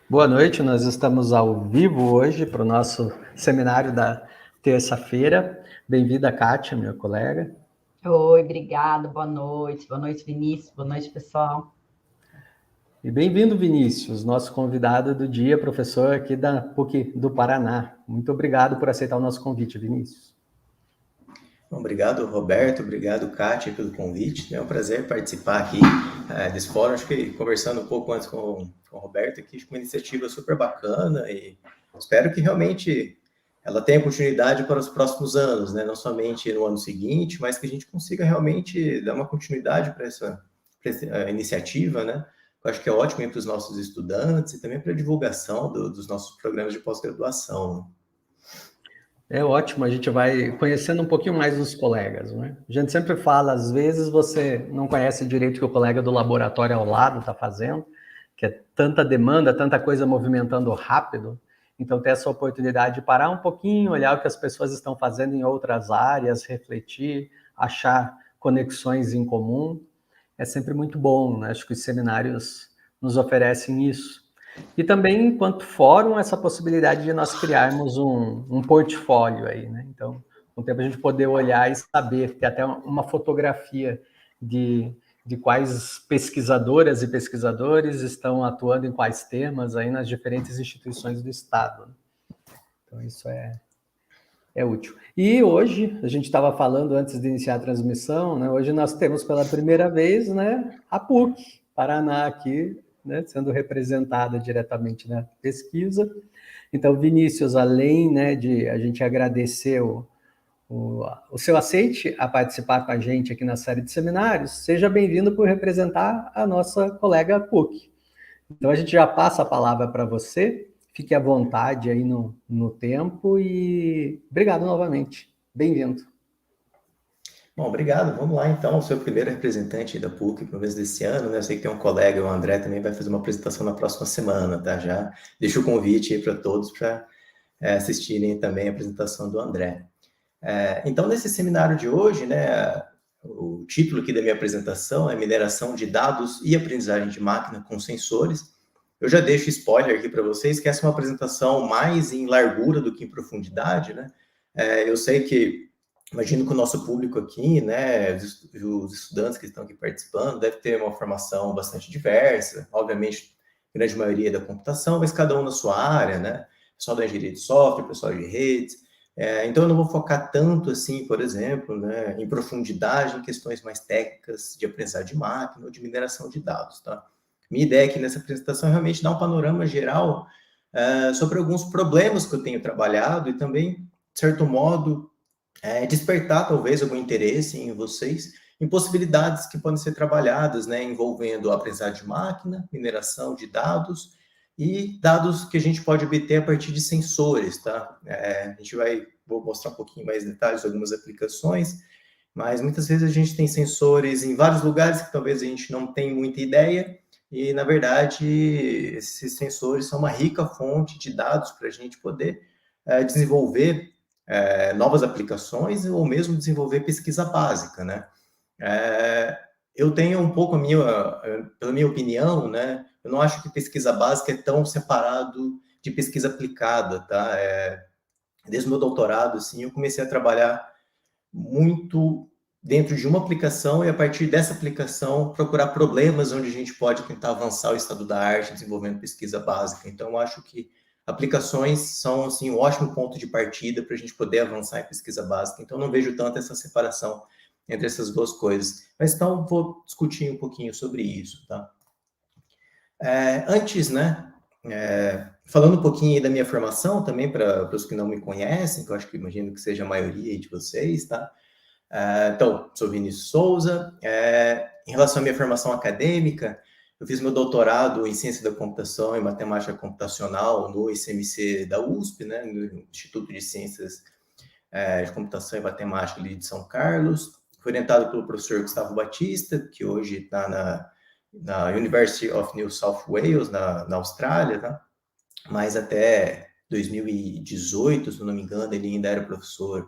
Boa noite, nós estamos ao vivo hoje para o nosso seminário da terça-feira. Bem-vinda, Kátia, minha colega. Oi, obrigado, boa noite, Vinícius, boa noite, pessoal. E bem-vindo, Vinícius, nosso convidado do dia, professor aqui da PUC do Paraná. Muito obrigado por aceitar o nosso convite, Vinícius. Obrigado, Roberto, obrigado, Kátia, pelo convite. É um prazer participar aqui desse fórum. Acho que conversando um pouco antes com o Roberto, aqui, acho que uma iniciativa super bacana e espero que realmente ela tenha continuidade para os próximos anos, né? Não somente no ano seguinte, mas que a gente consiga realmente dar uma continuidade para essa iniciativa, né? Eu acho que é ótimo para os nossos estudantes e também para a divulgação dos nossos programas de pós-graduação. É ótimo, a gente vai conhecendo um pouquinho mais dos colegas, né? A gente sempre fala, às vezes você não conhece direito o que o colega do laboratório ao lado está fazendo, que é tanta demanda, tanta coisa movimentando rápido. Então, ter essa oportunidade de parar um pouquinho, olhar o que as pessoas estão fazendo em outras áreas, refletir, achar conexões em comum, é sempre muito bom, né? Acho que os seminários nos oferecem isso. E também, enquanto fórum, essa possibilidade de nós criarmos um portfólio aí, né? Então, com o tempo a gente poder olhar e saber, ter até uma fotografia de quais pesquisadoras e pesquisadores estão atuando em quais temas aí nas diferentes instituições do Estado. Né? Então, isso é útil. E hoje, a gente estava falando antes de iniciar a transmissão, né? Hoje nós temos pela primeira vez, né, a PUC, Paraná aqui, né, sendo representada diretamente na pesquisa. Então, Vinícius, além, né, de a gente agradecer o seu aceite a participar com a gente aqui na série de seminários, seja bem-vindo por representar a nossa colega PUC. Então, a gente já passa a palavra para você, fique à vontade aí no tempo e obrigado novamente. Bem-vindo. Bom, obrigado. Vamos lá, então. Eu sou o primeiro representante da PUC no mês desse ano, né? Eu sei que tem um colega, o André, também vai fazer uma apresentação na próxima semana, tá? Já deixo o convite aí para todos para assistirem também a apresentação do André. Então, nesse seminário de hoje, né, o título aqui da minha apresentação é Mineração de Dados e Aprendizagem de Máquina com Sensores. Eu já deixo spoiler aqui para vocês que essa é uma apresentação mais em largura do que em profundidade, né? Eu sei que imagino que o nosso público aqui, né, os estudantes que estão aqui participando, deve ter uma formação bastante diversa, obviamente, a grande maioria da computação, mas cada um na sua área, né, pessoal da engenharia de software, pessoal de redes, então eu não vou focar tanto assim, por exemplo, né, em profundidade em questões mais técnicas de aprendizagem de máquina ou de mineração de dados, tá? Minha ideia aqui nessa apresentação é realmente dar um panorama geral sobre alguns problemas que eu tenho trabalhado e também, de certo modo, despertar talvez algum interesse em vocês, em possibilidades que podem ser trabalhadas, né, envolvendo a aprendizagem de máquina, mineração de dados e dados que a gente pode obter a partir de sensores, tá? Vou mostrar um pouquinho mais detalhes de algumas aplicações, mas muitas vezes a gente tem sensores em vários lugares que talvez a gente não tenha muita ideia, e na verdade esses sensores são uma rica fonte de dados para a gente poder desenvolver novas aplicações ou mesmo desenvolver pesquisa básica, né? Eu tenho um pouco pela minha opinião, né? Eu não acho que pesquisa básica é tão separado de pesquisa aplicada, tá? Desde o meu doutorado, assim, eu comecei a trabalhar muito dentro de uma aplicação e a partir dessa aplicação procurar problemas onde a gente pode tentar avançar o estado da arte desenvolvendo pesquisa básica. Então, eu acho que aplicações são, assim, um ótimo ponto de partida para a gente poder avançar em pesquisa básica. Então, não vejo tanto essa separação entre essas duas coisas. Mas, então, vou discutir um pouquinho sobre isso, tá? Antes, né, falando um pouquinho da minha formação também para os que não me conhecem, que eu acho que imagino que seja a maioria de vocês, tá? Então, sou Vinícius Souza. Em relação à minha formação acadêmica, eu fiz meu doutorado em Ciência da Computação e Matemática Computacional no ICMC da USP, né, no Instituto de Ciências de Computação e Matemática ali de São Carlos. Fui orientado pelo professor Gustavo Batista, que hoje está na University of New South Wales, na Austrália, tá? Mas até 2018, se não me engano, ele ainda era professor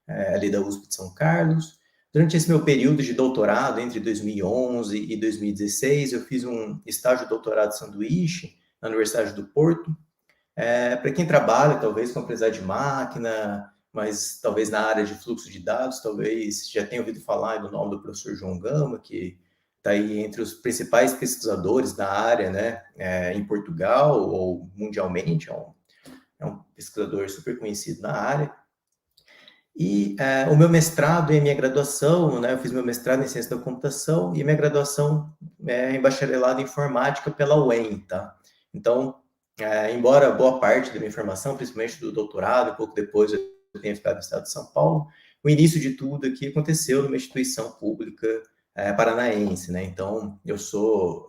ali da USP de São Carlos. Durante esse meu período de doutorado, entre 2011 e 2016, eu fiz um estágio de doutorado sanduíche na Universidade do Porto. Para quem trabalha, talvez, com aprendizagem de máquina, mas talvez na área de fluxo de dados, talvez já tenha ouvido falar do nome do professor João Gama, que está aí entre os principais pesquisadores da área, né, em Portugal ou mundialmente, é um pesquisador super conhecido na área. E o meu mestrado e a minha graduação, né, eu fiz meu mestrado em ciência da computação e minha graduação em bacharelado em informática pela UEM, tá? Então, embora boa parte da minha formação, principalmente do doutorado, um pouco depois eu tenha ficado no estado de São Paulo, o início de tudo aqui aconteceu numa instituição pública paranaense, né? Então, eu sou...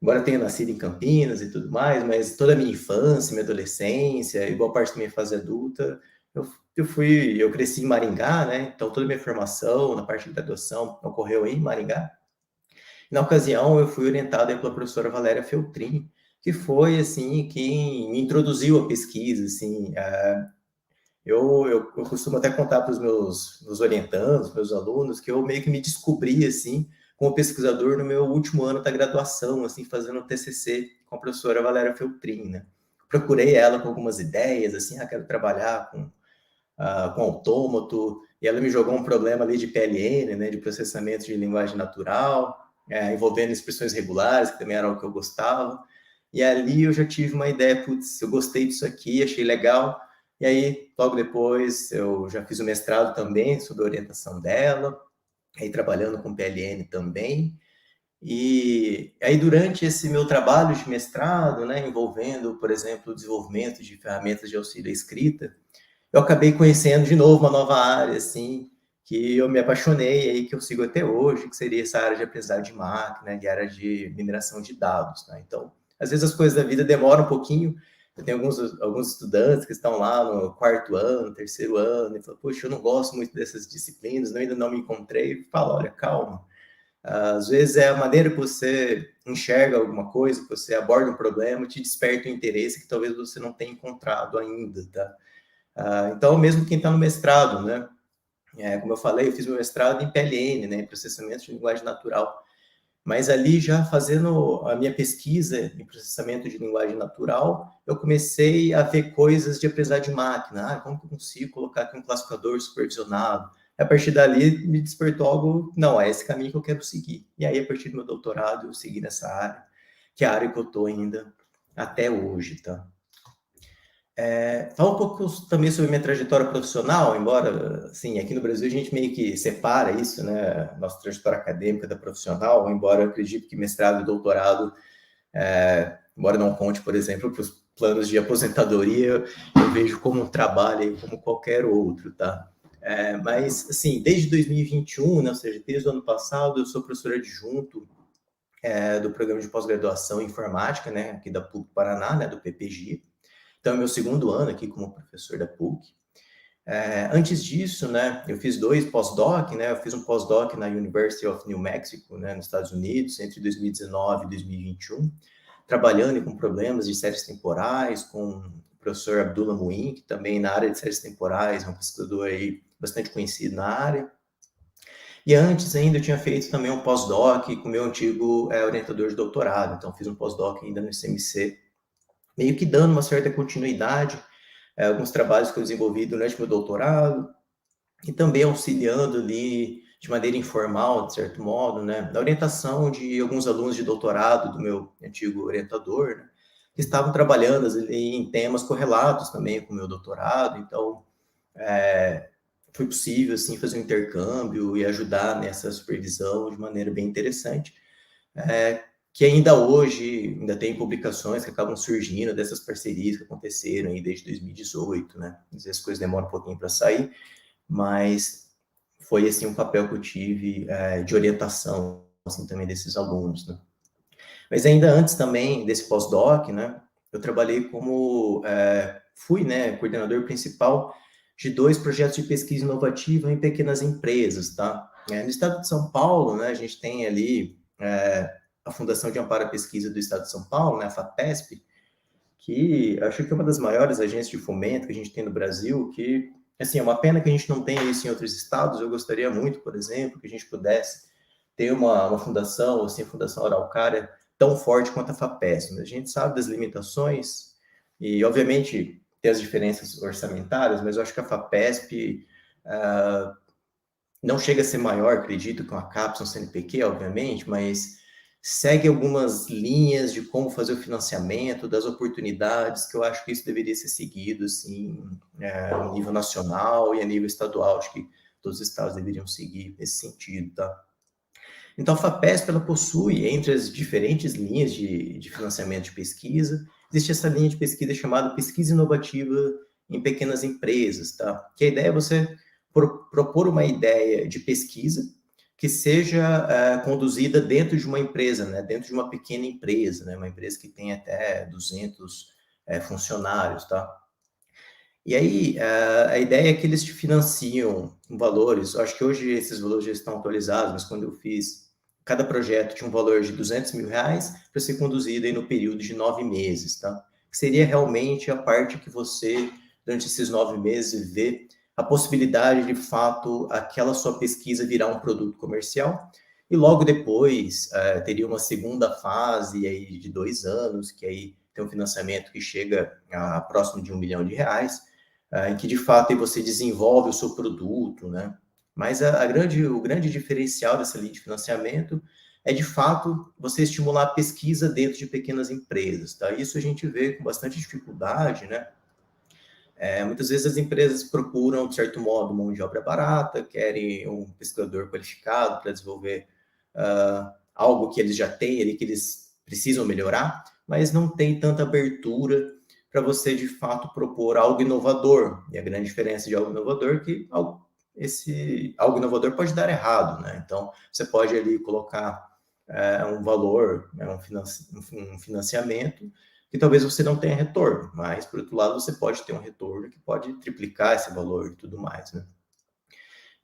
embora eu tenha nascido em Campinas e tudo mais, mas toda a minha infância, minha adolescência e boa parte da minha fase adulta, eu cresci em Maringá, né? Então toda a minha formação na parte de graduação ocorreu em Maringá. Na ocasião, eu fui orientado pela professora Valéria Feltrin, que foi, assim, quem me introduziu à pesquisa, assim. Eu costumo até contar para os meus orientandos, meus alunos, que eu meio que me descobri, assim, como pesquisador no meu último ano da graduação, assim, fazendo um TCC com a professora Valéria Feltrin, né? Procurei ela com algumas ideias, assim, quero trabalhar com autômato, e ela me jogou um problema ali de PLN, né, de processamento de linguagem natural, envolvendo expressões regulares, que também era algo que eu gostava, e ali eu já tive uma ideia, putz, eu gostei disso aqui, achei legal, e aí, logo depois, eu já fiz o mestrado também, sob a orientação dela, aí trabalhando com PLN também, e aí durante esse meu trabalho de mestrado, né, envolvendo, por exemplo, o desenvolvimento de ferramentas de auxílio à escrita, eu acabei conhecendo de novo uma nova área, assim, que eu me apaixonei aí, que eu sigo até hoje, que seria essa área de aprendizagem de máquina, e área de mineração de dados, né? Então, às vezes as coisas da vida demoram um pouquinho. Eu tenho alguns estudantes que estão lá no 4º ano, 3º ano, e falam, poxa, eu não gosto muito dessas disciplinas, ainda não me encontrei. Eu falo, olha, calma. Às vezes é a maneira que você enxerga alguma coisa, que você aborda um problema, te desperta um interesse que talvez você não tenha encontrado ainda, tá? Então, mesmo quem está no mestrado, né? Como eu falei, eu fiz meu mestrado em PLN, né? Em processamento de linguagem natural. Mas ali, já fazendo a minha pesquisa em processamento de linguagem natural, eu comecei a ver coisas de aprendizagem de máquina. Como que eu consigo colocar aqui um classificador supervisionado? E a partir dali, me despertou algo, não, é esse caminho que eu quero seguir. E aí, a partir do meu doutorado, eu segui nessa área, que é a área que eu estou ainda até hoje, tá? Fala um pouco também sobre minha trajetória profissional, embora, assim, aqui no Brasil a gente meio que separa isso, né, nossa trajetória acadêmica da profissional, embora eu acredito que mestrado e doutorado, embora não conte, por exemplo, para os planos de aposentadoria, eu vejo como um trabalho como qualquer outro, tá? Mas, assim, desde 2021, né, ou seja, desde o ano passado, eu sou professor adjunto do programa de pós-graduação em informática, né, aqui da PUC Paraná, né, do PPG. Então, é meu 2º ano aqui como professor da PUC. Antes disso, né, eu fiz 2 pós-doc, né, eu fiz um pós-doc na University of New Mexico, né, nos Estados Unidos, entre 2019 e 2021, trabalhando com problemas de séries temporais, com o professor Abdullah Muin, que também na área de séries temporais é um pesquisador aí bastante conhecido na área. E antes ainda eu tinha feito também um pós-doc com o meu antigo orientador de doutorado, então fiz um pós-doc ainda no ICMC, meio que dando uma certa continuidade, alguns trabalhos que eu desenvolvi durante meu doutorado, e também auxiliando ali de maneira informal, de certo modo, né, na orientação de alguns alunos de doutorado do meu antigo orientador, né, que estavam trabalhando ali em temas correlatos também com o meu doutorado, então foi possível, assim, fazer um intercâmbio e ajudar nessa supervisão de maneira bem interessante, que ainda hoje, ainda tem publicações que acabam surgindo dessas parcerias que aconteceram aí desde 2018, né? Às vezes as coisas demoram um pouquinho para sair, mas foi, assim, um papel que eu tive de orientação, assim, também desses alunos, né? Mas ainda antes também desse pós-doc, né, eu trabalhei como, fui, né, coordenador principal de 2 projetos de pesquisa inovativa em pequenas empresas, tá? No estado de São Paulo, né, a gente tem ali a Fundação de Amparo à Pesquisa do Estado de São Paulo, né, a FAPESP, que acho que é uma das maiores agências de fomento que a gente tem no Brasil, que, assim, é uma pena que a gente não tenha isso em outros estados. Eu gostaria muito, por exemplo, que a gente pudesse ter uma fundação, assim, a Fundação Araucária, tão forte quanto a FAPESP, mas a gente sabe das limitações e, obviamente, tem as diferenças orçamentárias, mas eu acho que a FAPESP não chega a ser maior, acredito, que uma CAPES, um CNPq, obviamente, mas segue algumas linhas de como fazer o financiamento, das oportunidades, que eu acho que isso deveria ser seguido, assim, a nível nacional e a nível estadual. Acho que todos os estados deveriam seguir nesse sentido, tá? Então, a FAPESP, ela possui, entre as diferentes linhas de financiamento de pesquisa, existe essa linha de pesquisa chamada Pesquisa Inovativa em Pequenas Empresas, tá? Que a ideia é você propor uma ideia de pesquisa que seja conduzida dentro de uma empresa, né? Dentro de uma pequena empresa, né? Uma empresa que tem até 200 funcionários, tá? E aí, a ideia é que eles te financiam com valores, acho que hoje esses valores já estão atualizados, mas quando eu fiz, cada projeto tinha um valor de R$200 mil para ser conduzido aí no período de 9 meses, tá? Que seria realmente a parte que você, durante esses 9 meses, vê a possibilidade, de fato, aquela sua pesquisa virar um produto comercial, e logo depois teria uma segunda fase aí de 2 anos, que aí tem um financiamento que chega a próximo de R$1 milhão, em que de fato aí você desenvolve o seu produto, né? Mas o grande diferencial dessa linha de financiamento é de fato você estimular a pesquisa dentro de pequenas empresas, tá? Isso a gente vê com bastante dificuldade, né? Muitas vezes as empresas procuram, de certo modo, mão de obra barata, querem um pesquisador qualificado para desenvolver algo que eles já têm ali, que eles precisam melhorar, mas não tem tanta abertura para você, de fato, propor algo inovador. E a grande diferença de algo inovador é que esse algo inovador pode dar errado, né? Então, você pode ali colocar um valor, né, um financiamento, que talvez você não tenha retorno, mas, por outro lado, você pode ter um retorno que pode triplicar esse valor e tudo mais, né?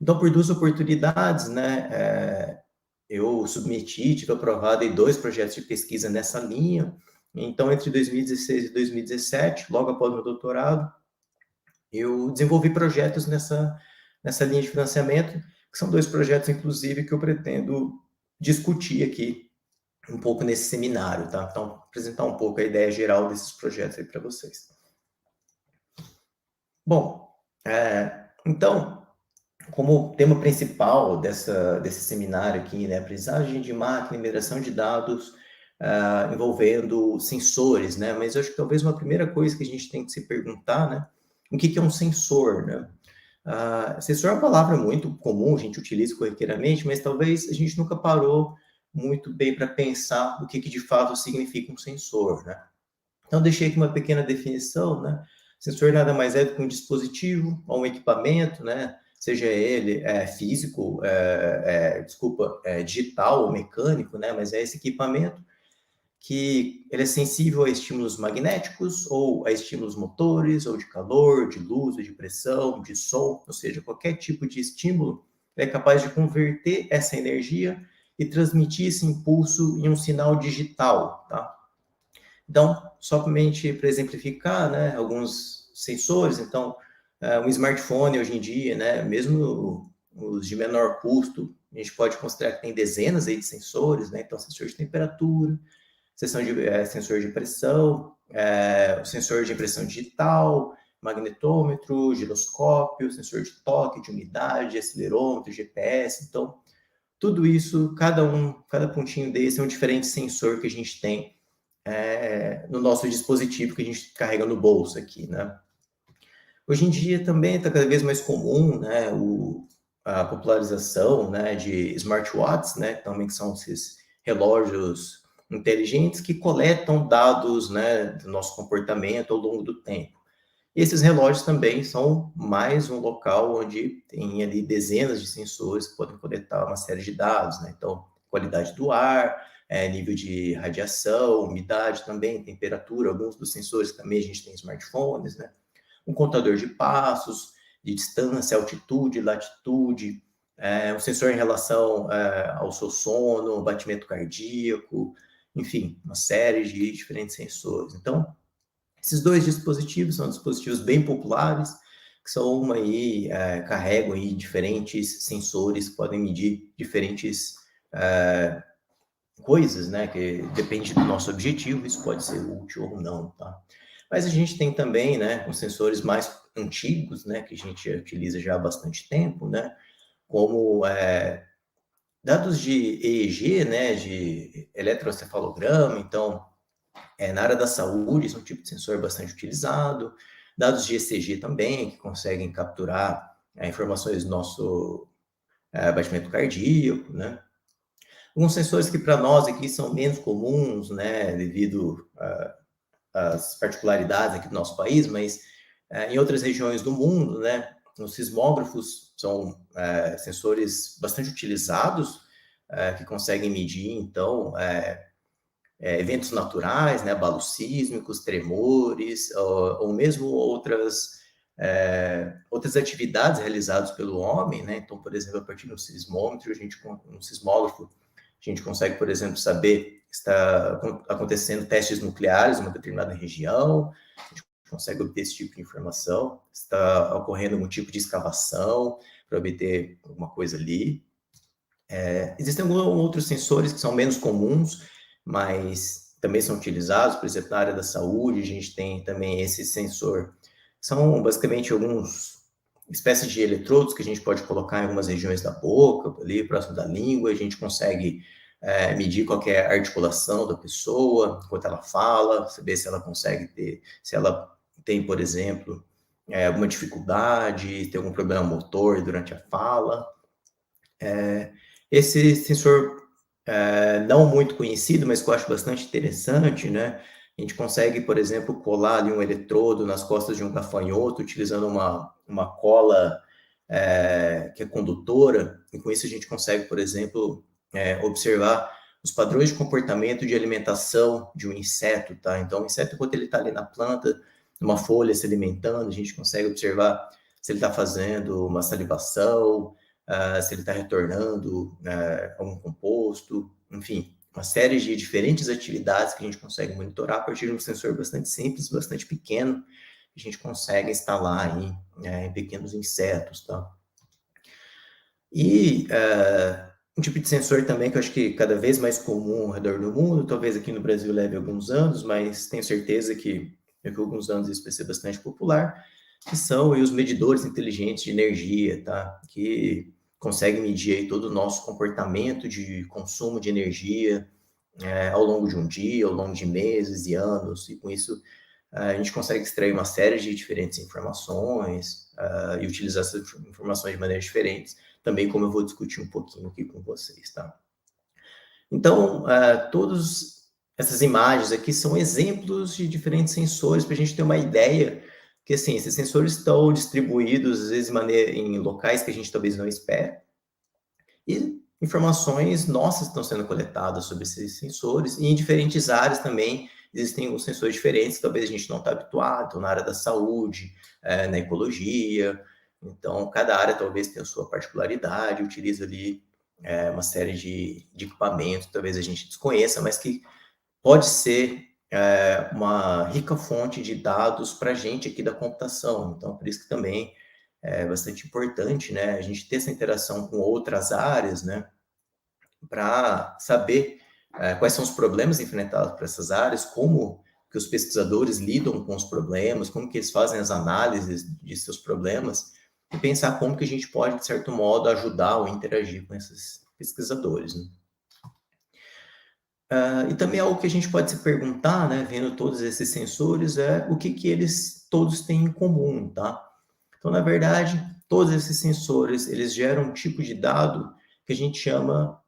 Então, por 2 oportunidades, né, eu submeti, tive aprovado em 2 projetos de pesquisa nessa linha. Então, entre 2016 e 2017, logo após o meu doutorado, eu desenvolvi projetos nessa linha de financiamento, que são 2 projetos, inclusive, que eu pretendo discutir aqui um pouco nesse seminário, tá? Então, apresentar um pouco a ideia geral desses projetos aí para vocês. Bom, então, como tema principal desse seminário aqui, né, aprendizagem de máquina e mineração de dados envolvendo sensores, né? Mas eu acho que talvez uma primeira coisa que a gente tem que se perguntar, né? O que é um sensor, né? Sensor é uma palavra muito comum, a gente utiliza corriqueiramente, mas talvez a gente nunca parou muito bem para pensar o que de fato significa um sensor, né? Então, deixei aqui uma pequena definição, né? Sensor nada mais é do que um dispositivo ou um equipamento, né? Seja ele físico, digital ou mecânico, né? Mas é esse equipamento que ele é sensível a estímulos magnéticos ou a estímulos motores, ou de calor, de luz, de pressão, de som, ou seja, qualquer tipo de estímulo, ele é capaz de converter essa energia e transmitir esse impulso em um sinal digital, tá? Então, somente para exemplificar, né, alguns sensores, então, um smartphone hoje em dia, né, mesmo os de menor custo, a gente pode considerar que tem dezenas aí de sensores, né, então sensor de temperatura, sensor de pressão, sensor de impressão digital, magnetômetro, giroscópio, sensor de toque, de umidade, acelerômetro, GPS, então, tudo isso, cada pontinho desse é um diferente sensor que a gente tem no nosso dispositivo que a gente carrega no bolso aqui, né? Hoje em dia também está cada vez mais comum, né, a popularização, né, de smartwatches, né, também que são esses relógios inteligentes que coletam dados, né, do nosso comportamento ao longo do tempo. E esses relógios também são mais um local onde tem ali dezenas de sensores que podem coletar uma série de dados, né? Então, qualidade do ar, nível de radiação, umidade também, temperatura, alguns dos sensores também a gente tem em smartphones, né? Um contador de passos, de distância, altitude, latitude, um sensor em relação ao seu sono, batimento cardíaco, enfim, uma série de diferentes sensores. Então, esses 2 dispositivos são dispositivos bem populares, que são aí, carregam aí diferentes sensores que podem medir diferentes coisas, né, que depende do nosso objetivo, isso pode ser útil ou não, tá? Mas a gente tem também, né, os sensores mais antigos, né, que a gente utiliza já há bastante tempo, né, como dados de EEG, né, de eletrocefalograma, então, na área da saúde, esse é um tipo de sensor bastante utilizado, dados de ECG também, que conseguem capturar informações do nosso batimento cardíaco, né, alguns sensores que para nós aqui são menos comuns, né, devido às particularidades aqui do nosso país, mas em outras regiões do mundo, né, os sismógrafos são sensores bastante utilizados, que conseguem medir, então, eventos naturais, né, abalos sísmicos, tremores, ou mesmo outras atividades realizadas pelo homem, né, então, por exemplo, a partir de um sismômetro, um sismógrafo, a gente consegue, por exemplo, saber se está acontecendo testes nucleares em uma determinada região, a gente consegue obter esse tipo de informação, se está ocorrendo algum tipo de escavação para obter alguma coisa ali. Existem alguns outros sensores que são menos comuns, mas também são utilizados, por exemplo, na área da saúde, a gente tem também esse sensor. São basicamente algumas espécies de eletrodos que a gente pode colocar em algumas regiões da boca, ali próximo da língua, a gente consegue medir qual é a articulação da pessoa, enquanto ela fala, saber se ela consegue ter, se ela tem, por exemplo, alguma dificuldade, tem algum problema motor durante a fala. Esse sensor não muito conhecido, mas que eu acho bastante interessante, né? A gente consegue, por exemplo, colar ali um eletrodo nas costas de um gafanhoto, utilizando uma cola que é condutora, e com isso a gente consegue, por exemplo, observar os padrões de comportamento de alimentação de um inseto, tá? Então, o inseto, enquanto ele está ali na planta, numa folha se alimentando, a gente consegue observar se ele está fazendo uma salivação, se ele está retornando algum composto, enfim, uma série de diferentes atividades que a gente consegue monitorar a partir de um sensor bastante simples, bastante pequeno, que a gente consegue instalar aí, em pequenos insetos, tá? E um tipo de sensor também que eu acho que cada vez mais comum ao redor do mundo, talvez aqui no Brasil leve alguns anos, mas tenho certeza que daqui a alguns anos isso vai ser bastante popular, que são os medidores inteligentes de energia, tá? Que conseguem medir aí todo o nosso comportamento de consumo de energia ao longo de um dia, ao longo de meses e anos, e com isso a gente consegue extrair uma série de diferentes informações e utilizar essas informações de maneiras diferentes, também como eu vou discutir um pouquinho aqui com vocês, tá? Então, todas essas imagens aqui são exemplos de diferentes sensores para a gente ter uma ideia que, assim, esses sensores estão distribuídos, às vezes, em locais que a gente talvez não espere, e informações nossas estão sendo coletadas sobre esses sensores, e em diferentes áreas também existem os sensores diferentes, que talvez a gente não está habituado, então, na área da saúde, na ecologia, então, cada área talvez tenha a sua particularidade, utiliza ali uma série de equipamentos, talvez a gente desconheça, mas que pode ser uma rica fonte de dados para a gente aqui da computação. Então, por isso que também é bastante importante, né, a gente ter essa interação com outras áreas, né, para saber quais são os problemas enfrentados por essas áreas, como que os pesquisadores lidam com os problemas, como que eles fazem as análises de seus problemas, e pensar como que a gente pode, de certo modo, ajudar ou interagir com esses pesquisadores, né? E também algo que a gente pode se perguntar, né, vendo todos esses sensores, é o que eles todos têm em comum, tá? Então, na verdade, todos esses sensores, eles geram um tipo de dado que a gente chama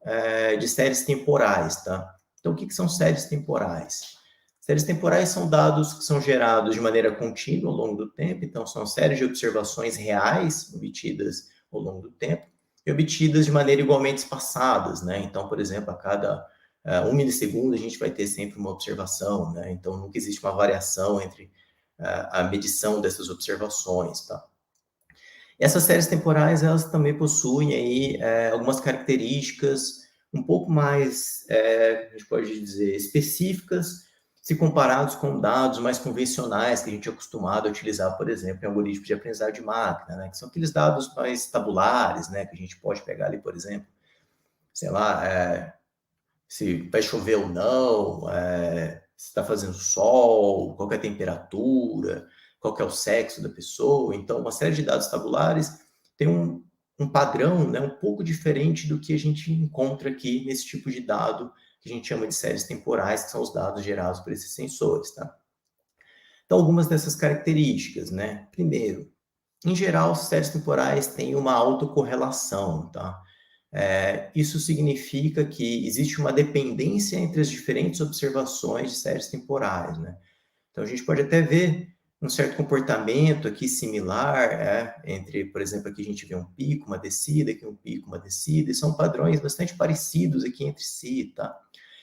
de séries temporais, tá? Então, o que são séries temporais? Séries temporais são dados que são gerados de maneira contínua ao longo do tempo, então são séries de observações reais obtidas ao longo do tempo e obtidas de maneira igualmente espaçadas, né? Então, por exemplo, a cada 1 milissegundo a gente vai ter sempre uma observação, né? Então, nunca existe uma variação entre a medição dessas observações, tá? E essas séries temporais, elas também possuem aí algumas características um pouco mais, a gente pode dizer, específicas, se comparados com dados mais convencionais que a gente é acostumado a utilizar, por exemplo, em algoritmos de aprendizagem de máquina, né? Que são aqueles dados mais tabulares, né? Que a gente pode pegar ali, por exemplo, sei lá, se vai chover ou não, se está fazendo sol, qual que é a temperatura, qual que é o sexo da pessoa. Então, uma série de dados tabulares tem um padrão, né, um pouco diferente do que a gente encontra aqui nesse tipo de dado que a gente chama de séries temporais, que são os dados gerados por esses sensores, tá? Então, algumas dessas características, né? Primeiro, em geral, séries temporais têm uma autocorrelação, tá? Isso significa que existe uma dependência entre as diferentes observações de séries temporais, né? Então, a gente pode até ver um certo comportamento aqui similar, entre, por exemplo, aqui a gente vê um pico, uma descida, aqui um pico, uma descida, e são padrões bastante parecidos aqui entre si, tá?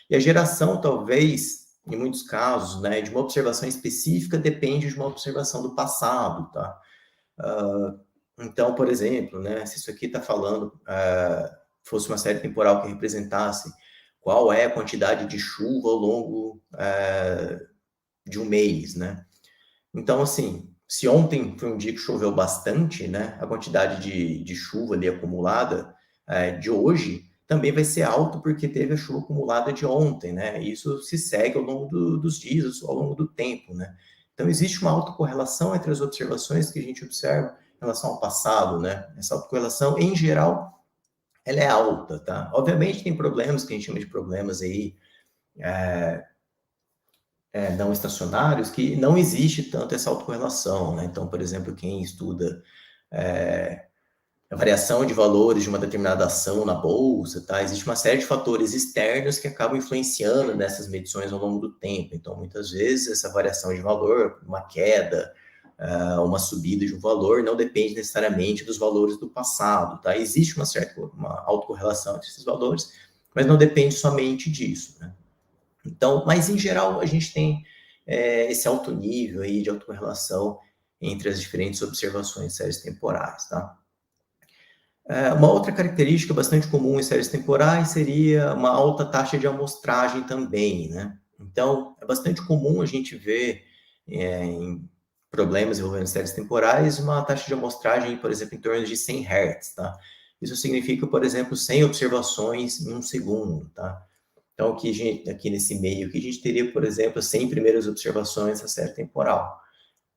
E a geração, talvez, em muitos casos, né, de uma observação específica depende de uma observação do passado, tá? Então, por exemplo, né, se isso aqui está falando, fosse uma série temporal que representasse qual é a quantidade de chuva ao longo de um mês, né? Então, assim, se ontem foi um dia que choveu bastante, né, a quantidade de chuva ali acumulada de hoje também vai ser alto porque teve a chuva acumulada de ontem, né? Isso se segue ao longo dos dias, ao longo do tempo, né? Então, existe uma autocorrelação entre as observações que a gente observa em relação ao passado, né? Essa autocorrelação, em geral, ela é alta, tá? Obviamente, tem problemas que a gente chama de problemas aí não estacionários, que não existe tanto essa autocorrelação, né? Então, por exemplo, quem estuda a variação de valores de uma determinada ação na bolsa, tá? Existe uma série de fatores externos que acabam influenciando nessas medições ao longo do tempo. Então, muitas vezes, essa variação de valor, uma queda, uma subida de um valor, não depende necessariamente dos valores do passado, tá? Existe uma autocorrelação entre esses valores, mas não depende somente disso, né? Então, mas em geral, a gente tem esse alto nível aí de autocorrelação entre as diferentes observações de séries temporais, tá? Uma outra característica bastante comum em séries temporais seria uma alta taxa de amostragem também, né? Então, é bastante comum a gente ver em problemas envolvendo séries temporais uma taxa de amostragem, por exemplo, em torno de 100 Hz, tá? Isso significa, por exemplo, 100 observações em um segundo, tá? Então, aqui nesse meio aqui, a gente teria, por exemplo, 100 primeiras observações da série temporal.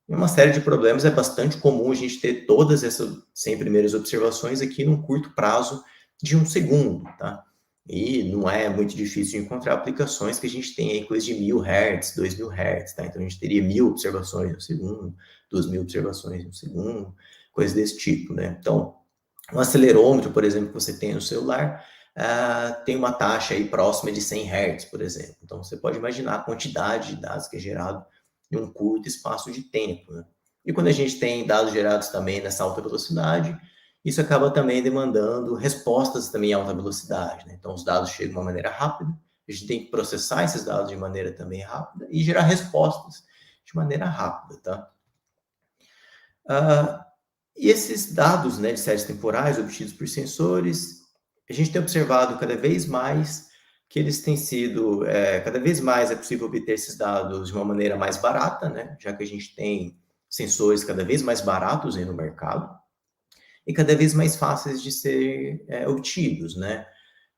E uma série de problemas é bastante comum a gente ter todas essas 100 primeiras observações aqui num curto prazo de um segundo, tá? E não é muito difícil de encontrar aplicações que a gente tem aí coisa de 1000 Hz, 2000 Hz, tá? Então, a gente teria 1000 observações no segundo, 2000 observações no segundo, coisas desse tipo, né? Então, um acelerômetro, por exemplo, que você tem no celular, tem uma taxa aí próxima de 100 Hz, por exemplo. Então, você pode imaginar a quantidade de dados que é gerado em um curto espaço de tempo, né? E quando a gente tem dados gerados também nessa alta velocidade, isso acaba também demandando respostas também em alta velocidade, né? Então, os dados chegam de uma maneira rápida, a gente tem que processar esses dados de maneira também rápida e gerar respostas de maneira rápida, tá? E esses dados, né, de séries temporais obtidos por sensores, a gente tem observado cada vez mais que eles têm sido, cada vez mais é possível obter esses dados de uma maneira mais barata, né, já que a gente tem sensores cada vez mais baratos aí no mercado e cada vez mais fáceis de ser obtidos, né.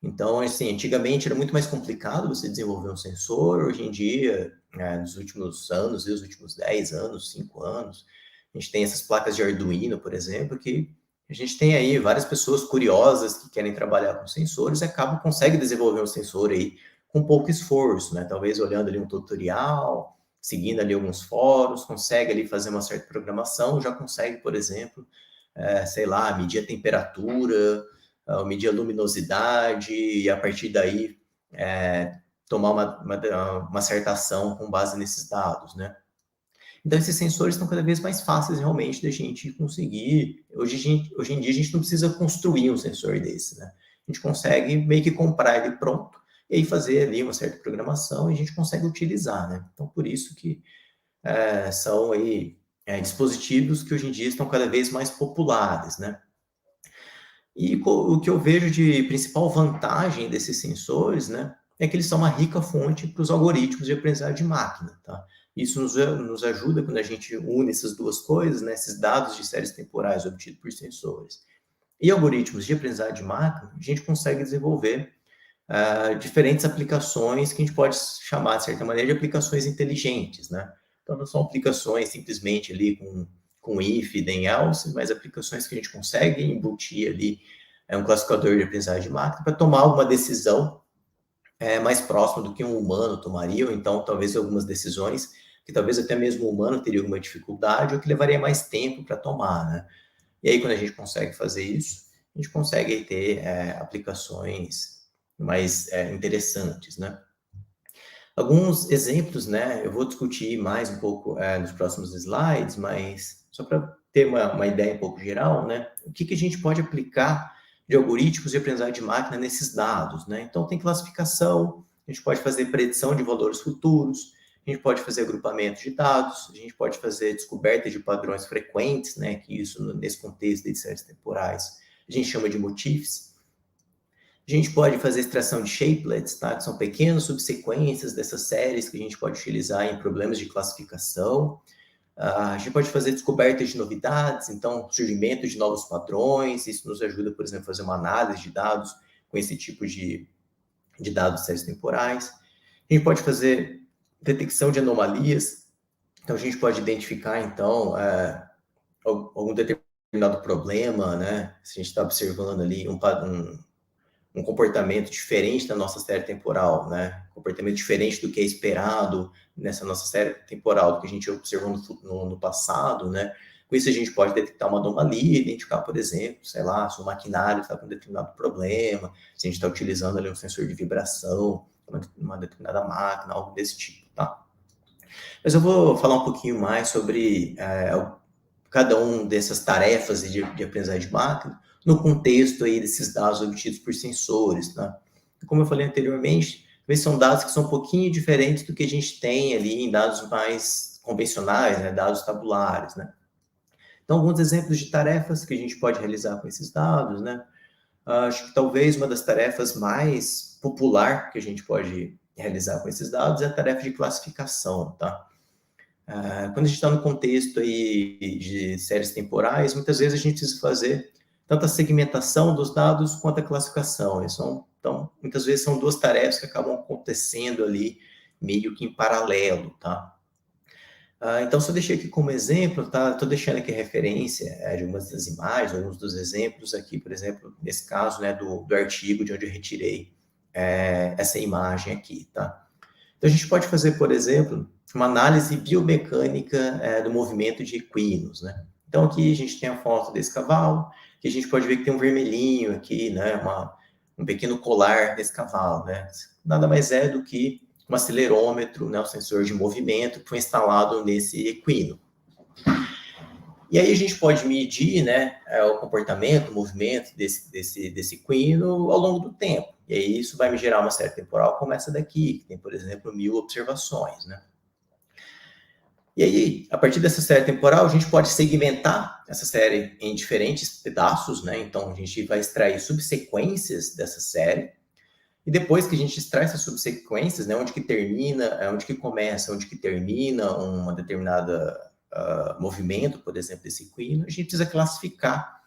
Então, assim, antigamente era muito mais complicado você desenvolver um sensor, hoje em dia, nos últimos anos, os últimos 10 anos, 5 anos, a gente tem essas placas de Arduino, por exemplo, que a gente tem aí várias pessoas curiosas que querem trabalhar com sensores e conseguem desenvolver um sensor aí com pouco esforço, né? Talvez olhando ali um tutorial, seguindo ali alguns fóruns, consegue ali fazer uma certa programação, já consegue, por exemplo, sei lá, medir a temperatura, medir a luminosidade e a partir daí tomar uma certa ação com base nesses dados, né? Então, esses sensores estão cada vez mais fáceis realmente da gente conseguir. Hoje em dia, a gente não precisa construir um sensor desse, né? A gente consegue meio que comprar ele pronto e aí fazer ali uma certa programação e a gente consegue utilizar, né? Então, por isso que são aí dispositivos que hoje em dia estão cada vez mais populares, né? E o que eu vejo de principal vantagem desses sensores, né, é que eles são uma rica fonte para os algoritmos de aprendizagem de máquina, tá? Isso nos ajuda quando a gente une essas duas coisas, né, esses dados de séries temporais obtidos por sensores e algoritmos de aprendizagem de máquina, a gente consegue desenvolver diferentes aplicações que a gente pode chamar, de certa maneira, de aplicações inteligentes, né? Então, não são aplicações simplesmente ali com if, then else, mas aplicações que a gente consegue embutir ali um classificador de aprendizagem de máquina para tomar alguma decisão mais próxima do que um humano tomaria, ou então talvez algumas decisões que talvez até mesmo o humano teria alguma dificuldade ou que levaria mais tempo para tomar, né? E aí, quando a gente consegue fazer isso, a gente consegue ter aplicações mais interessantes, né? Alguns exemplos, né? Eu vou discutir mais um pouco nos próximos slides, mas só para ter uma ideia um pouco geral, né? O que a gente pode aplicar de algoritmos de aprendizagem de máquina nesses dados, né? Então, tem classificação, a gente pode fazer predição de valores futuros, a gente pode fazer agrupamento de dados, a gente pode fazer descoberta de padrões frequentes, né? Que isso, nesse contexto de séries temporais, a gente chama de motifs. A gente pode fazer extração de shapelets, tá? Que são pequenas subsequências dessas séries que a gente pode utilizar em problemas de classificação. A gente pode fazer descobertas de novidades, então, surgimento de novos padrões. Isso nos ajuda, por exemplo, a fazer uma análise de dados com esse tipo de dados de séries temporais. A gente pode fazer detecção de anomalias. Então, a gente pode identificar, então, algum determinado problema, né? Se a gente está observando ali um comportamento diferente da nossa série temporal, né? Um comportamento diferente do que é esperado nessa nossa série temporal, do que a gente observou no passado, né? Com isso, a gente pode detectar uma anomalia, identificar, por exemplo, sei lá, se o maquinário está com um determinado problema, se a gente está utilizando ali um sensor de vibração, uma determinada máquina, algo desse tipo, tá? Mas eu vou falar um pouquinho mais sobre cada uma dessas tarefas de aprendizagem de máquina, no contexto aí desses dados obtidos por sensores, tá? Como eu falei anteriormente, talvez são dados que são um pouquinho diferentes do que a gente tem ali em dados mais convencionais, né, dados tabulares, né? Então, alguns exemplos de tarefas que a gente pode realizar com esses dados, né? Acho que talvez uma das tarefas mais popular que a gente pode realizar com esses dados é a tarefa de classificação, tá? Quando a gente está no contexto aí de séries temporais, muitas vezes a gente precisa fazer tanto a segmentação dos dados quanto a classificação. Então, muitas vezes são duas tarefas que acabam acontecendo ali meio que em paralelo, tá? Então, só deixei aqui como exemplo, tá? Estou deixando aqui a referência de algumas das imagens, alguns dos exemplos aqui, por exemplo, nesse caso, né, do artigo de onde eu retirei essa imagem aqui, tá? Então, a gente pode fazer, por exemplo, uma análise biomecânica do movimento de equinos, né? Então, aqui a gente tem a foto desse cavalo, que a gente pode ver que tem um vermelhinho aqui, né? Um pequeno colar desse cavalo, né? Nada mais é do que um acelerômetro, né? Um sensor de movimento que foi instalado nesse equino. E aí a gente pode medir, né, o comportamento, o movimento desse equino ao longo do tempo. E aí isso vai me gerar uma série temporal como essa daqui, que tem, por exemplo, 1000 observações, né? E aí, a partir dessa série temporal, a gente pode segmentar essa série em diferentes pedaços, né? Então, a gente vai extrair subsequências dessa série. E depois que a gente extrai essas subsequências, né? Onde que termina, onde que começa, onde que termina uma determinada movimento, por exemplo, desse equino, a gente precisa classificar,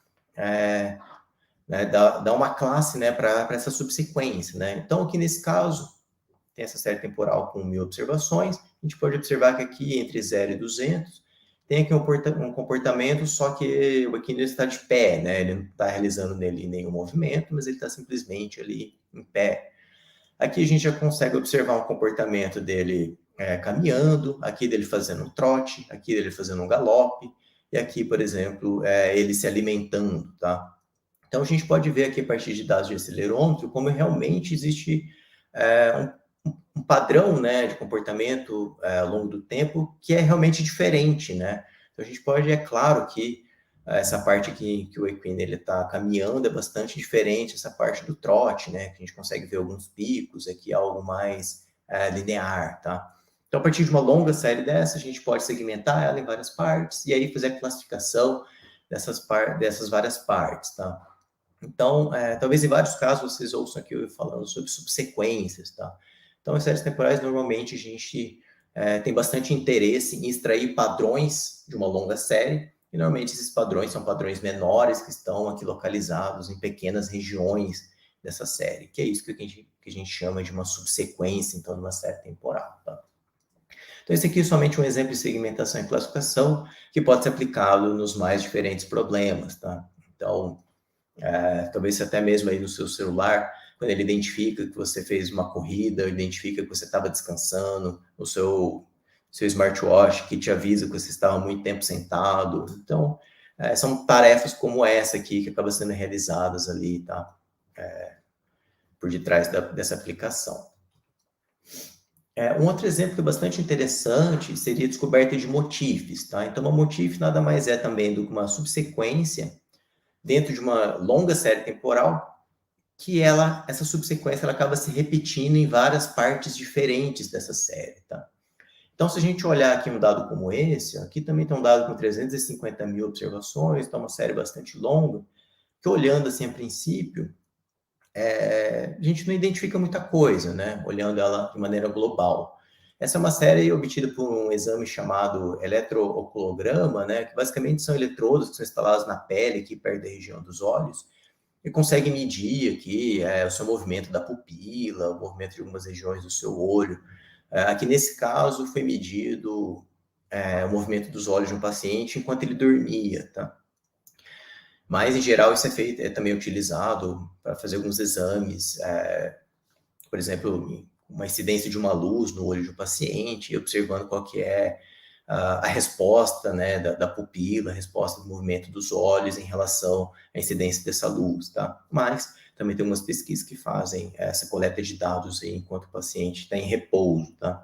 né, dar uma classe, né, para essa subsequência, né? Então, aqui nesse caso, tem essa série temporal com 1000 observações, a gente pode observar que aqui, entre 0 e 200, tem aqui um comportamento, só que o equino está de pé, né? Ele não está realizando nele nenhum movimento, mas ele está simplesmente ali em pé. Aqui a gente já consegue observar um comportamento dele caminhando, aqui dele fazendo um trote, aqui dele fazendo um galope, e aqui, por exemplo, ele se alimentando, tá? Então, a gente pode ver aqui, a partir de dados de acelerômetro, como realmente existe um padrão, né, de comportamento ao longo do tempo que é realmente diferente, né? Então, a gente pode, é claro que essa parte aqui que o equino ele está caminhando é bastante diferente, essa parte do trote, né? Que a gente consegue ver alguns picos, aqui algo mais linear, tá? Então, a partir de uma longa série dessa, a gente pode segmentar ela em várias partes e aí fazer a classificação dessas várias partes, tá? Então, talvez em vários casos vocês ouçam aqui eu falando sobre subsequências, tá? Então, em séries temporais, normalmente a gente tem bastante interesse em extrair padrões de uma longa série, e normalmente esses padrões são padrões menores que estão aqui localizados em pequenas regiões dessa série, que é isso que a gente chama de uma subsequência, então, de uma série temporal, tá? Então, esse aqui é somente um exemplo de segmentação e classificação que pode ser aplicado nos mais diferentes problemas, tá? Então, talvez você até mesmo aí no seu celular, quando ele identifica que você fez uma corrida, identifica que você estava descansando, o seu smartwatch que te avisa que você estava muito tempo sentado. Então, são tarefas como essa aqui que acabam sendo realizadas ali, tá? Por detrás dessa aplicação. Um outro exemplo que é bastante interessante seria a descoberta de motifs, tá? Então, uma motif nada mais é também do que uma subsequência dentro de uma longa série temporal, que essa subsequência ela acaba se repetindo em várias partes diferentes dessa série, tá? Então, se a gente olhar aqui um dado como esse, aqui também tem um dado com 350 mil observações, então uma série bastante longa, que olhando assim a princípio, a gente não identifica muita coisa, né? Olhando ela de maneira global. Essa é uma série obtida por um exame chamado eletrooculograma, né? Que basicamente são eletrodos que são instalados na pele, aqui perto da região dos olhos, e consegue medir aqui o seu movimento da pupila, o movimento de algumas regiões do seu olho. Aqui nesse caso foi medido o movimento dos olhos de um paciente enquanto ele dormia, tá? Mas, em geral, isso é também utilizado para fazer alguns exames, por exemplo, uma incidência de uma luz no olho de um paciente, observando qual que é a resposta, né, da pupila, a resposta do movimento dos olhos em relação à incidência dessa luz, tá? Mas também tem algumas pesquisas que fazem essa coleta de dados aí enquanto o paciente está em repouso, tá?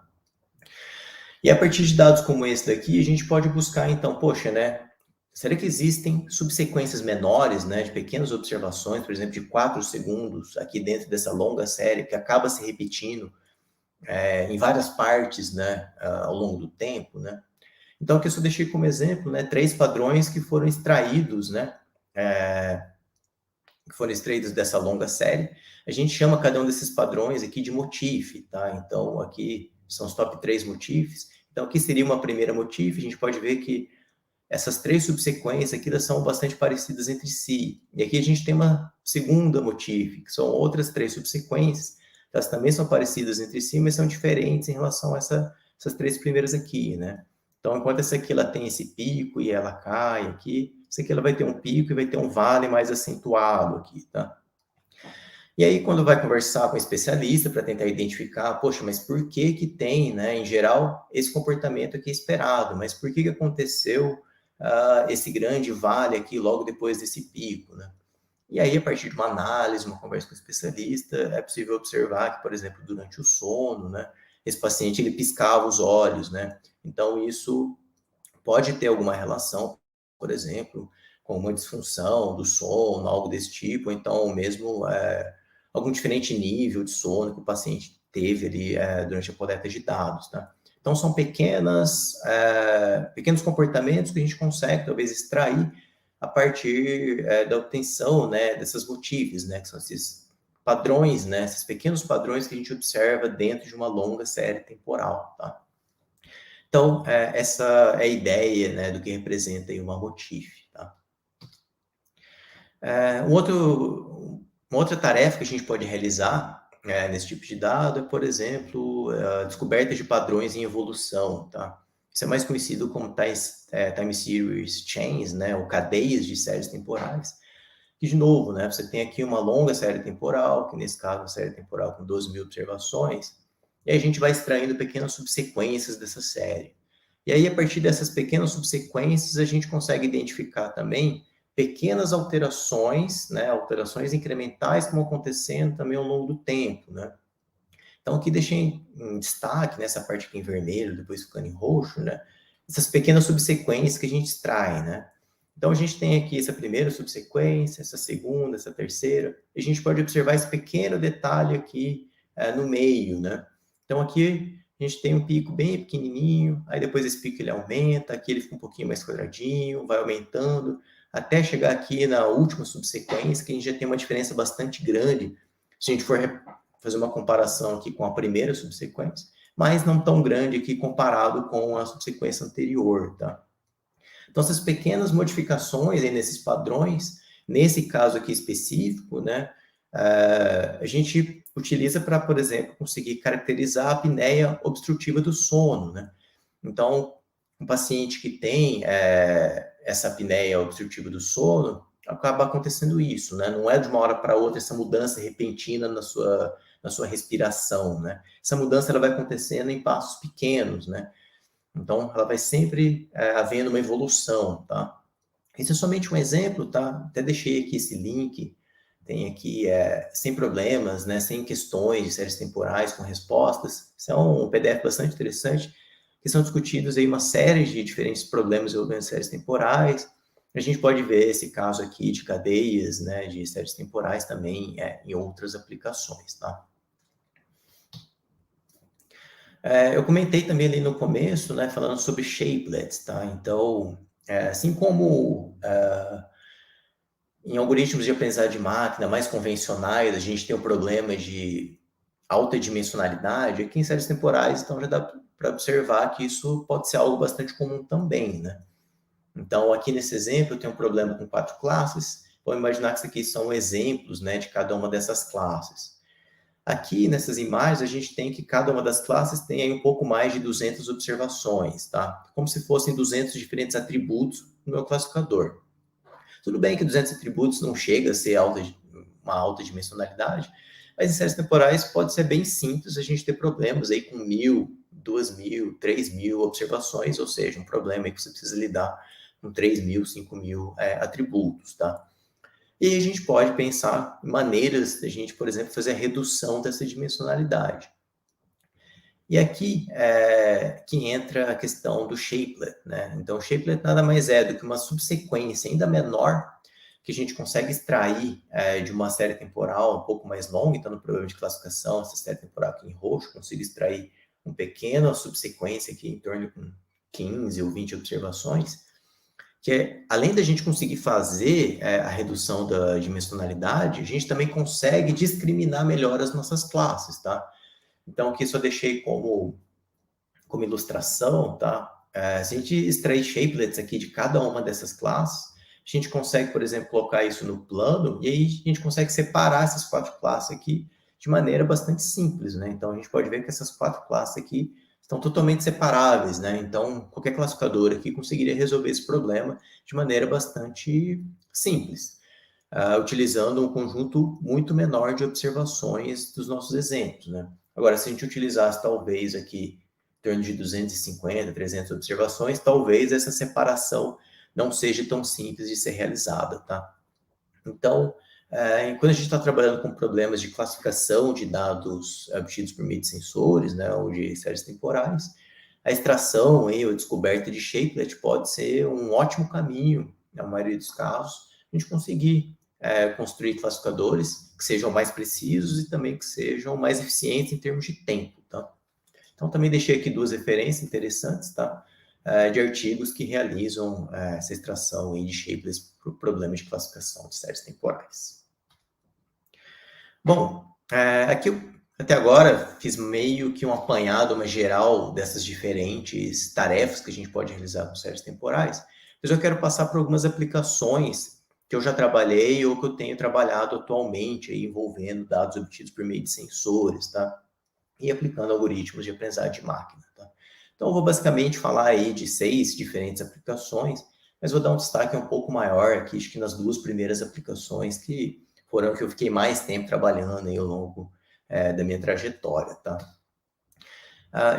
E a partir de dados como esse daqui, a gente pode buscar, então, poxa, né? Será que existem subsequências menores, né, de pequenas observações, por exemplo, de 4 segundos, aqui dentro dessa longa série, que acaba se repetindo em várias partes, né, ao longo do tempo, né? Então, aqui eu só deixei como exemplo, né, 3 padrões que foram extraídos, né, que foram extraídos dessa longa série. A gente chama cada um desses padrões aqui de motif, tá? Então, aqui são os top 3 motifs. Então, aqui seria uma primeira motif, a gente pode ver que essas 3 subsequências aqui elas são bastante parecidas entre si. E aqui a gente tem uma segunda motif, que são outras 3 subsequências, elas também são parecidas entre si, mas são diferentes em relação a essas 3 primeiras aqui, né? Então, enquanto essa aqui ela tem esse pico e ela cai aqui, essa aqui ela vai ter um pico e vai ter um vale mais acentuado aqui, tá? E aí, quando vai conversar com o especialista para tentar identificar, poxa, mas por que tem, né, em geral, esse comportamento aqui esperado? Mas por que aconteceu esse grande vale aqui logo depois desse pico, né? E aí, a partir de uma análise, uma conversa com o especialista, é possível observar que, por exemplo, durante o sono, né, esse paciente ele piscava os olhos, né? Então, isso pode ter alguma relação, por exemplo, com uma disfunção do sono, algo desse tipo, ou então mesmo algum diferente nível de sono que o paciente teve ali durante a coleta de dados, tá? Então, são pequenos comportamentos que a gente consegue, talvez, extrair a partir da obtenção, né, dessas motifs, né, que são esses padrões, né, esses pequenos padrões que a gente observa dentro de uma longa série temporal, tá? Então, essa é a ideia, né, do que representa aí uma motif, tá? Uma outra tarefa que a gente pode realizar nesse tipo de dado é, por exemplo, a descoberta de padrões em evolução, tá? Isso é mais conhecido como time series chains, né, ou cadeias de séries temporais. E, de novo, né, você tem aqui uma longa série temporal, que nesse caso é uma série temporal com 12 mil observações, e aí a gente vai extraindo pequenas subsequências dessa série. E aí, a partir dessas pequenas subsequências, a gente consegue identificar também pequenas alterações, né, alterações incrementais que vão acontecendo também ao longo do tempo, né? Então, aqui deixei em destaque, nessa parte aqui em vermelho, depois ficando em roxo, né, essas pequenas subsequências que a gente extrai, né? Então, a gente tem aqui essa primeira subsequência, essa segunda, essa terceira, e a gente pode observar esse pequeno detalhe aqui no meio, né? Então, aqui a gente tem um pico bem pequenininho, aí depois esse pico ele aumenta, aqui ele fica um pouquinho mais quadradinho, vai aumentando, até chegar aqui na última subsequência, que a gente já tem uma diferença bastante grande, se a gente for fazer uma comparação aqui com a primeira subsequência, mas não tão grande aqui comparado com a subsequência anterior, tá? Então, essas pequenas modificações aí nesses padrões, nesse caso aqui específico, né, a gente utiliza para, por exemplo, conseguir caracterizar a apneia obstrutiva do sono, né? Então, um paciente que tem essa apneia obstrutiva do sono, acaba acontecendo isso, né? Não é de uma hora para outra essa mudança repentina na sua respiração, né? Essa mudança ela vai acontecendo em passos pequenos, né? Então, ela vai sempre havendo uma evolução, tá? Esse é somente um exemplo, tá? Até deixei aqui esse link, tem aqui, sem problemas, né? Sem questões de séries temporais, com respostas. Isso é um PDF bastante interessante, que são discutidos aí uma série de diferentes problemas envolvendo séries temporais. A gente pode ver esse caso aqui de cadeias, né, de séries temporais também em outras aplicações, tá? Eu comentei também ali no começo, né, falando sobre shapelets, tá? Então, assim como em algoritmos de aprendizagem de máquina mais convencionais, a gente tem o problema de alta dimensionalidade, aqui em séries temporais, então já dá para observar que isso pode ser algo bastante comum também, né? Então, aqui nesse exemplo, eu tenho um problema com 4 classes. Vamos imaginar que isso aqui são exemplos, né, de cada uma dessas classes. Aqui, nessas imagens, a gente tem que cada uma das classes tem aí um pouco mais de 200 observações, tá? Como se fossem 200 diferentes atributos no meu classificador. Tudo bem que 200 atributos não chega a ser uma alta dimensionalidade, mas em séries temporais pode ser bem simples a gente ter problemas aí com 1.000, 2.000, 3.000 observações, ou seja, um problema aí que você precisa lidar com 3.000, 5.000 atributos, tá? E aí a gente pode pensar em maneiras de a gente, por exemplo, fazer a redução dessa dimensionalidade. E aqui que entra a questão do shapelet, né? Então, o shapelet nada mais é do que uma subsequência ainda menor que a gente consegue extrair de uma série temporal um pouco mais longa. Então, no problema de classificação, essa série temporal aqui em roxo, consigo extrair uma pequena subsequência aqui em torno de 15 ou 20 observações, que além da gente conseguir fazer a redução da dimensionalidade, a gente também consegue discriminar melhor as nossas classes, tá? Então, aqui só deixei como ilustração, tá? Se a gente extrair shapelets aqui de cada uma dessas classes, a gente consegue, por exemplo, colocar isso no plano, e aí a gente consegue separar essas 4 classes aqui de maneira bastante simples, né? Então, a gente pode ver que essas 4 classes aqui estão totalmente separáveis, né? Então, qualquer classificador aqui conseguiria resolver esse problema de maneira bastante simples, utilizando um conjunto muito menor de observações dos nossos exemplos, né? Agora, se a gente utilizasse talvez aqui em torno de 250, 300 observações, talvez essa separação não seja tão simples de ser realizada, tá? Então, quando a gente está trabalhando com problemas de classificação de dados obtidos por meio de sensores, né, ou de séries temporais, a extração ou a descoberta de shapelet pode ser um ótimo caminho, na maioria dos casos, a gente conseguir construir classificadores que sejam mais precisos e também que sejam mais eficientes em termos de tempo, tá? Então, também deixei aqui 2 referências interessantes, tá? De artigos que realizam essa extração aí de shapelets para o problema de classificação de séries temporais. Bom, aqui eu, até agora, fiz meio que um apanhado, uma geral dessas diferentes tarefas que a gente pode realizar com séries temporais, mas eu quero passar por algumas aplicações que eu já trabalhei ou que eu tenho trabalhado atualmente, aí, envolvendo dados obtidos por meio de sensores, tá? E aplicando algoritmos de aprendizagem de máquina, tá? Então, eu vou basicamente falar aí de 6 diferentes aplicações, mas vou dar um destaque um pouco maior aqui, acho que nas 2 primeiras aplicações que foram que eu fiquei mais tempo trabalhando aí ao longo da minha trajetória, tá?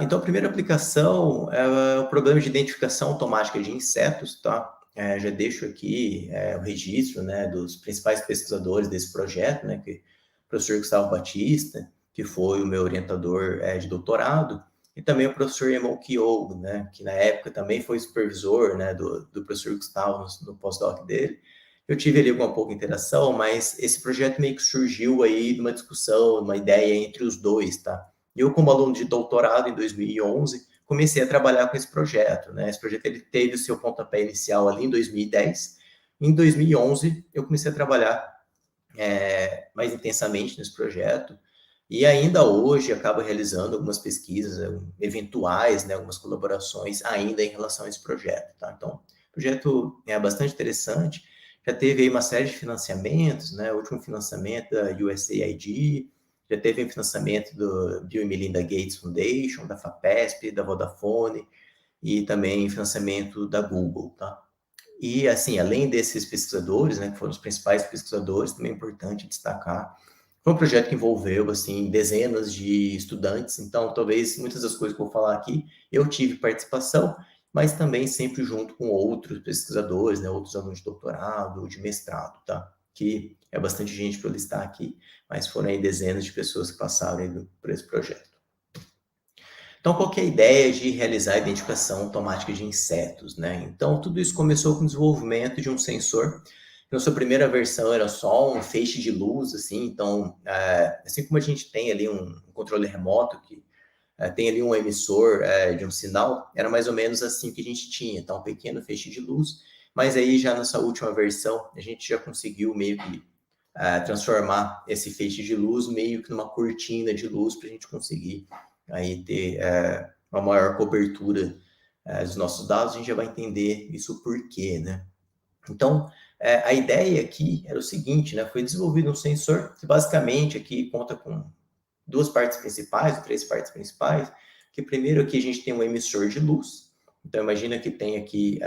Então, a primeira aplicação é o programa de identificação automática de insetos, tá? Já deixo aqui o registro, né, dos principais pesquisadores desse projeto, né, que é o professor Gustavo Batista, que foi o meu orientador de doutorado, e também o professor Emil Kyogo, né, que na época também foi supervisor, né, do professor Gustavo no pós-doc dele. Eu tive ali uma pouca interação, mas esse projeto meio que surgiu aí de uma discussão, uma ideia entre os dois, tá? Eu, como aluno de doutorado em 2011, comecei a trabalhar com esse projeto, né? Esse projeto ele teve o seu pontapé inicial ali em 2010. Em 2011, eu comecei a trabalhar mais intensamente nesse projeto, e ainda hoje acabo realizando algumas pesquisas eventuais, né, algumas colaborações ainda em relação a esse projeto, tá? Então, o projeto é bastante interessante, já teve aí uma série de financiamentos, né? O último financiamento da USAID, já teve o financiamento do Bill e Melinda Gates Foundation, da FAPESP, da Vodafone, e também financiamento da Google, tá? E, assim, além desses pesquisadores, né, que foram os principais pesquisadores, também é importante destacar, foi um projeto que envolveu, assim, dezenas de estudantes, então, talvez, muitas das coisas que eu vou falar aqui, eu tive participação, mas também sempre junto com outros pesquisadores, né, outros alunos de doutorado, de mestrado, tá? Que é bastante gente para eu listar aqui, mas foram aí dezenas de pessoas que passaram aí por esse projeto. Então, qual que é a ideia de realizar a identificação automática de insetos, né? Então, tudo isso começou com o desenvolvimento de um sensor. Na sua primeira versão era só um feixe de luz, assim. Então, assim como a gente tem ali um controle remoto que tem ali um emissor de um sinal, era mais ou menos assim que a gente tinha. Então, um pequeno feixe de luz. Mas aí, já nessa última versão, a gente já conseguiu meio que transformar esse feixe de luz meio que numa cortina de luz para a gente conseguir aí ter uma maior cobertura dos nossos dados. A gente já vai entender isso por quê, né? Então, a ideia aqui era o seguinte, né? Foi desenvolvido um sensor que basicamente aqui conta com duas partes principais, três partes principais, que primeiro aqui a gente tem um emissor de luz. Então, imagina que tem aqui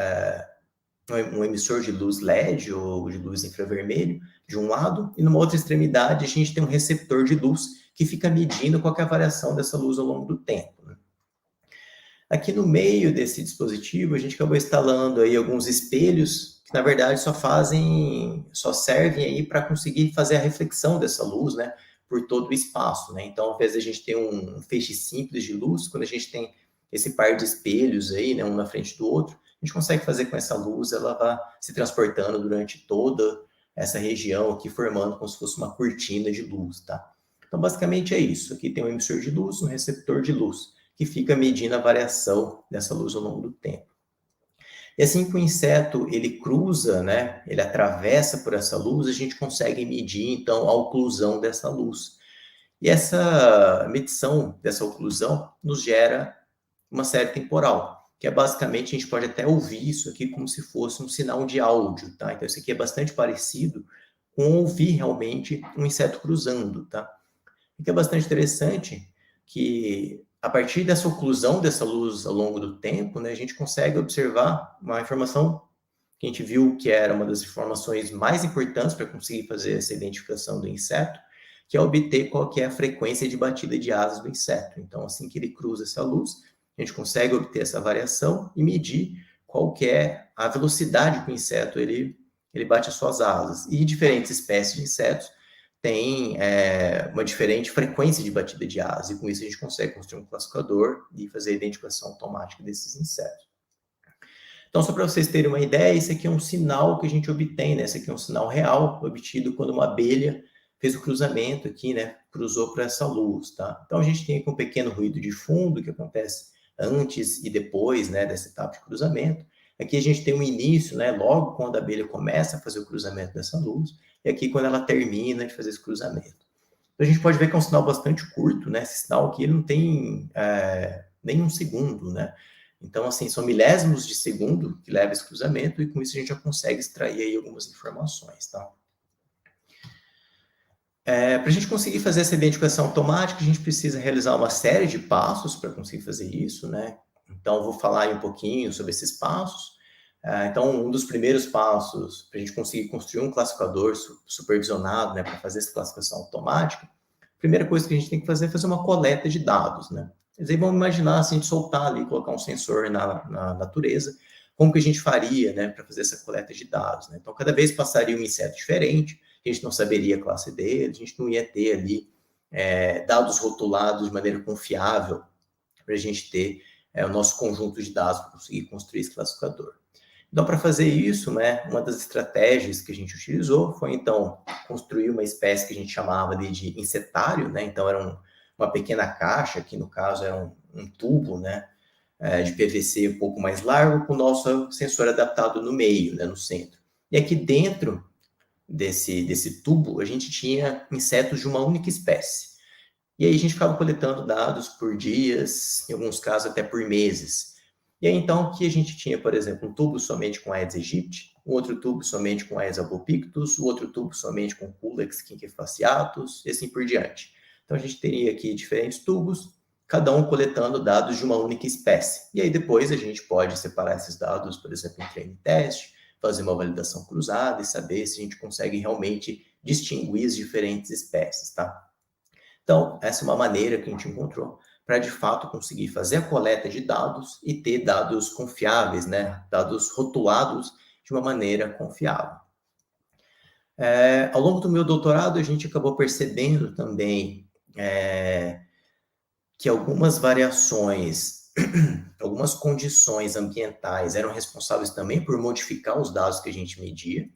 um emissor de luz LED ou de luz infravermelho de um lado, e numa outra extremidade a gente tem um receptor de luz que fica medindo qual é a variação dessa luz ao longo do tempo, né? Aqui no meio desse dispositivo, a gente acabou instalando aí alguns espelhos que, na verdade, só servem aí para conseguir fazer a reflexão dessa luz, né, por todo o espaço, né? Então, ao invés de a gente ter um feixe simples de luz, quando a gente tem esse par de espelhos aí, né, um na frente do outro, a gente consegue fazer com essa luz, ela vai se transportando durante toda essa região aqui, formando como se fosse uma cortina de luz, tá? Então, basicamente é isso. Aqui tem um emissor de luz, um receptor de luz, que fica medindo a variação dessa luz ao longo do tempo. E assim que o inseto ele cruza, né, ele atravessa por essa luz, a gente consegue medir, então, a oclusão dessa luz. E essa medição dessa oclusão nos gera uma série temporal, que é basicamente, a gente pode até ouvir isso aqui como se fosse um sinal de áudio, tá? Então, isso aqui é bastante parecido com ouvir realmente um inseto cruzando, tá? O que é bastante interessante que, a partir dessa oclusão dessa luz ao longo do tempo, né, a gente consegue observar uma informação que a gente viu que era uma das informações mais importantes para conseguir fazer essa identificação do inseto, que é obter qual que é a frequência de batida de asas do inseto. Então, assim que ele cruza essa luz, a gente consegue obter essa variação e medir qual que é a velocidade que o inseto ele bate as suas asas. E diferentes espécies de insetos têm uma diferente frequência de batida de asas, e com isso a gente consegue construir um classificador e fazer a identificação automática desses insetos. Então, só para vocês terem uma ideia, esse aqui é um sinal que a gente obtém, né? Esse aqui é um sinal real, obtido quando uma abelha fez o cruzamento aqui, né? Cruzou para essa luz, tá? Então, a gente tem aqui um pequeno ruído de fundo que acontece antes e depois, né, dessa etapa de cruzamento. Aqui a gente tem um início, né? Logo quando a abelha começa a fazer o cruzamento dessa luz, e aqui quando ela termina de fazer esse cruzamento. Então, a gente pode ver que é um sinal bastante curto, né? Esse sinal aqui ele não tem nem um segundo, né? Então, assim, são milésimos de segundo que leva esse cruzamento, e com isso a gente já consegue extrair aí algumas informações, tá? Para a gente conseguir fazer essa identificação automática, a gente precisa realizar uma série de passos para conseguir fazer isso, né? Então, vou falar aí um pouquinho sobre esses passos. Então, um dos primeiros passos para a gente conseguir construir um classificador supervisionado, né, para fazer essa classificação automática, a primeira coisa que a gente tem que fazer é fazer uma coleta de dados, né? Vocês aí vão imaginar, se a gente soltar ali, colocar um sensor na natureza, como que a gente faria, né, para fazer essa coleta de dados, né? Então, cada vez passaria um inseto diferente, a gente não saberia a classe dele, a gente não ia ter ali dados rotulados de maneira confiável para a gente ter o nosso conjunto de dados para conseguir construir esse classificador. Então, para fazer isso, né, uma das estratégias que a gente utilizou foi, então, construir uma espécie que a gente chamava de insetário, né? Então, era uma pequena caixa, que no caso era um tubo, né, de PVC um pouco mais largo, com o nosso sensor adaptado no meio, né, no centro. E aqui dentro desse tubo, a gente tinha insetos de uma única espécie. E aí a gente ficava coletando dados por dias, em alguns casos até por meses. E aí, então, aqui a gente tinha, por exemplo, um tubo somente com Aedes aegypti, um outro tubo somente com Aedes albopictus, o outro tubo somente com Culex quinquefasciatus, e assim por diante. Então, a gente teria aqui diferentes tubos, cada um coletando dados de uma única espécie. E aí, depois, a gente pode separar esses dados, por exemplo, em treino-teste, fazer uma validação cruzada e saber se a gente consegue realmente distinguir as diferentes espécies, tá? Então, essa é uma maneira que a gente encontrou para, de fato, conseguir fazer a coleta de dados e ter dados confiáveis, né? Dados rotulados de uma maneira confiável. Ao longo do meu doutorado, a gente acabou percebendo também que algumas variações, algumas condições ambientais eram responsáveis também por modificar os dados que a gente media.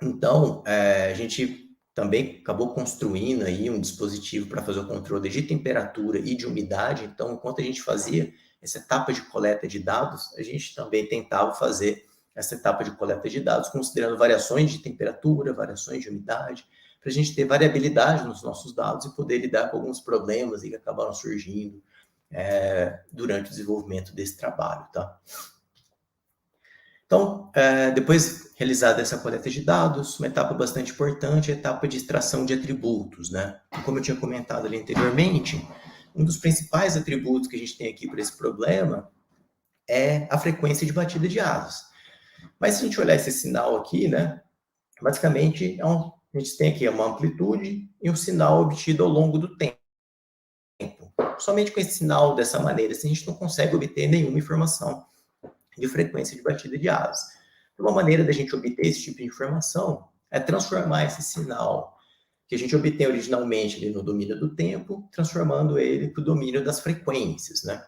Então, a gente também acabou construindo aí um dispositivo para fazer o controle de temperatura e de umidade. Então, enquanto a gente fazia essa etapa de coleta de dados, a gente também tentava fazer essa etapa de coleta de dados, considerando variações de temperatura, variações de umidade, para a gente ter variabilidade nos nossos dados e poder lidar com alguns problemas que acabaram surgindo durante o desenvolvimento desse trabalho, tá? Então, depois realizada essa coleta de dados, uma etapa bastante importante é a etapa de extração de atributos, né? Como eu tinha comentado ali anteriormente, um dos principais atributos que a gente tem aqui para esse problema é a frequência de batida de asas. Mas se a gente olhar esse sinal aqui, né? Basicamente, a gente tem aqui uma amplitude e um sinal obtido ao longo do tempo. Somente com esse sinal dessa maneira, assim, a gente não consegue obter nenhuma informação de frequência de batida de asas. Uma maneira da gente obter esse tipo de informação é transformar esse sinal que a gente obtém originalmente ali no domínio do tempo, transformando ele para o domínio das frequências, né?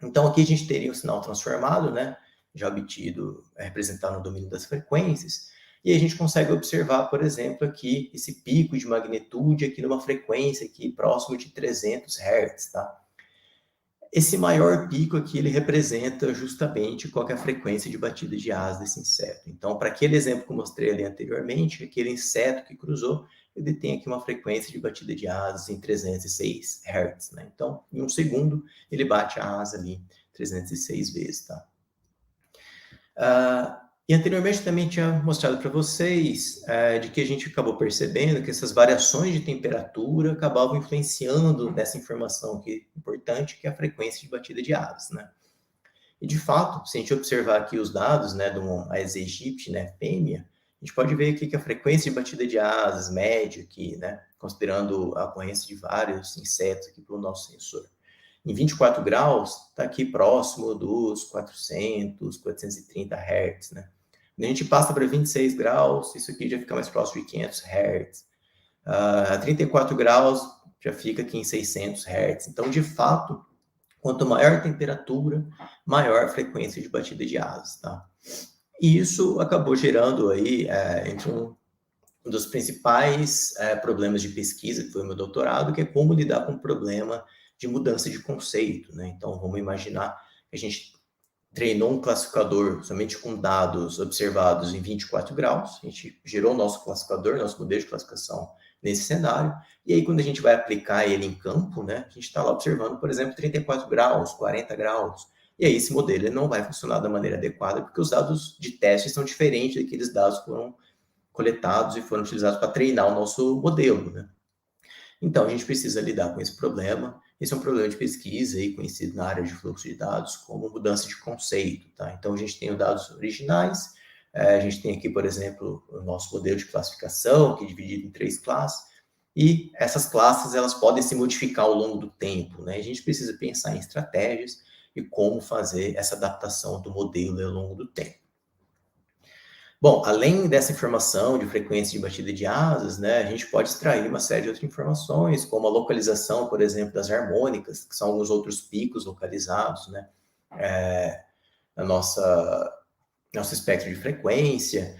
Então, aqui a gente teria um sinal transformado, né? Já obtido, representado no domínio das frequências, e a gente consegue observar, por exemplo, aqui esse pico de magnitude aqui numa frequência aqui próximo de 300 Hz, tá? Esse maior pico aqui, ele representa justamente qual que é a frequência de batida de asas desse inseto. Então, para aquele exemplo que eu mostrei ali anteriormente, aquele inseto que cruzou, ele tem aqui uma frequência de batida de asas em 306 Hz, né? Então, em um segundo, ele bate a asa ali 306 vezes, tá? E anteriormente também tinha mostrado para vocês de que a gente acabou percebendo que essas variações de temperatura acabavam influenciando nessa informação que é importante, que é a frequência de batida de asas, né? E de fato, se a gente observar aqui os dados, né, do Aedes aegypti, né, fêmea, a gente pode ver aqui que a frequência de batida de asas média aqui, né, considerando a ocorrência de vários insetos aqui pelo nosso sensor, em 24 graus, está aqui próximo dos 400, 430 Hz, né? Quando a gente passa para 26 graus, isso aqui já fica mais próximo de 500 Hz. A 34 graus, já fica aqui em 600 Hz. Então, de fato, quanto maior a temperatura, maior a frequência de batida de asas, tá? E isso acabou gerando aí, entre um dos principais problemas de pesquisa, que foi o meu doutorado, que é como lidar com o problema de mudança de conceito, né? Então, vamos imaginar que a gente treinou um classificador somente com dados observados em 24 graus, a gente gerou o nosso classificador, nosso modelo de classificação nesse cenário, e aí quando a gente vai aplicar ele em campo, né, a gente está lá observando, por exemplo, 34 graus, 40 graus, e aí esse modelo ele não vai funcionar da maneira adequada, porque os dados de teste são diferentes daqueles dados que foram coletados e foram utilizados para treinar o nosso modelo, né? Então, a gente precisa lidar com esse problema. Esse é um problema de pesquisa aí, conhecido na área de fluxo de dados como mudança de conceito, tá? Então, a gente tem os dados originais, a gente tem aqui, por exemplo, o nosso modelo de classificação, que é dividido em 3 classes, e essas classes, elas podem se modificar ao longo do tempo, né? A gente precisa pensar em estratégias e como fazer essa adaptação do modelo ao longo do tempo. Bom, além dessa informação de frequência de batida de asas, né, a gente pode extrair uma série de outras informações, como a localização, por exemplo, das harmônicas, que são alguns outros picos localizados, né, no nosso espectro de frequência,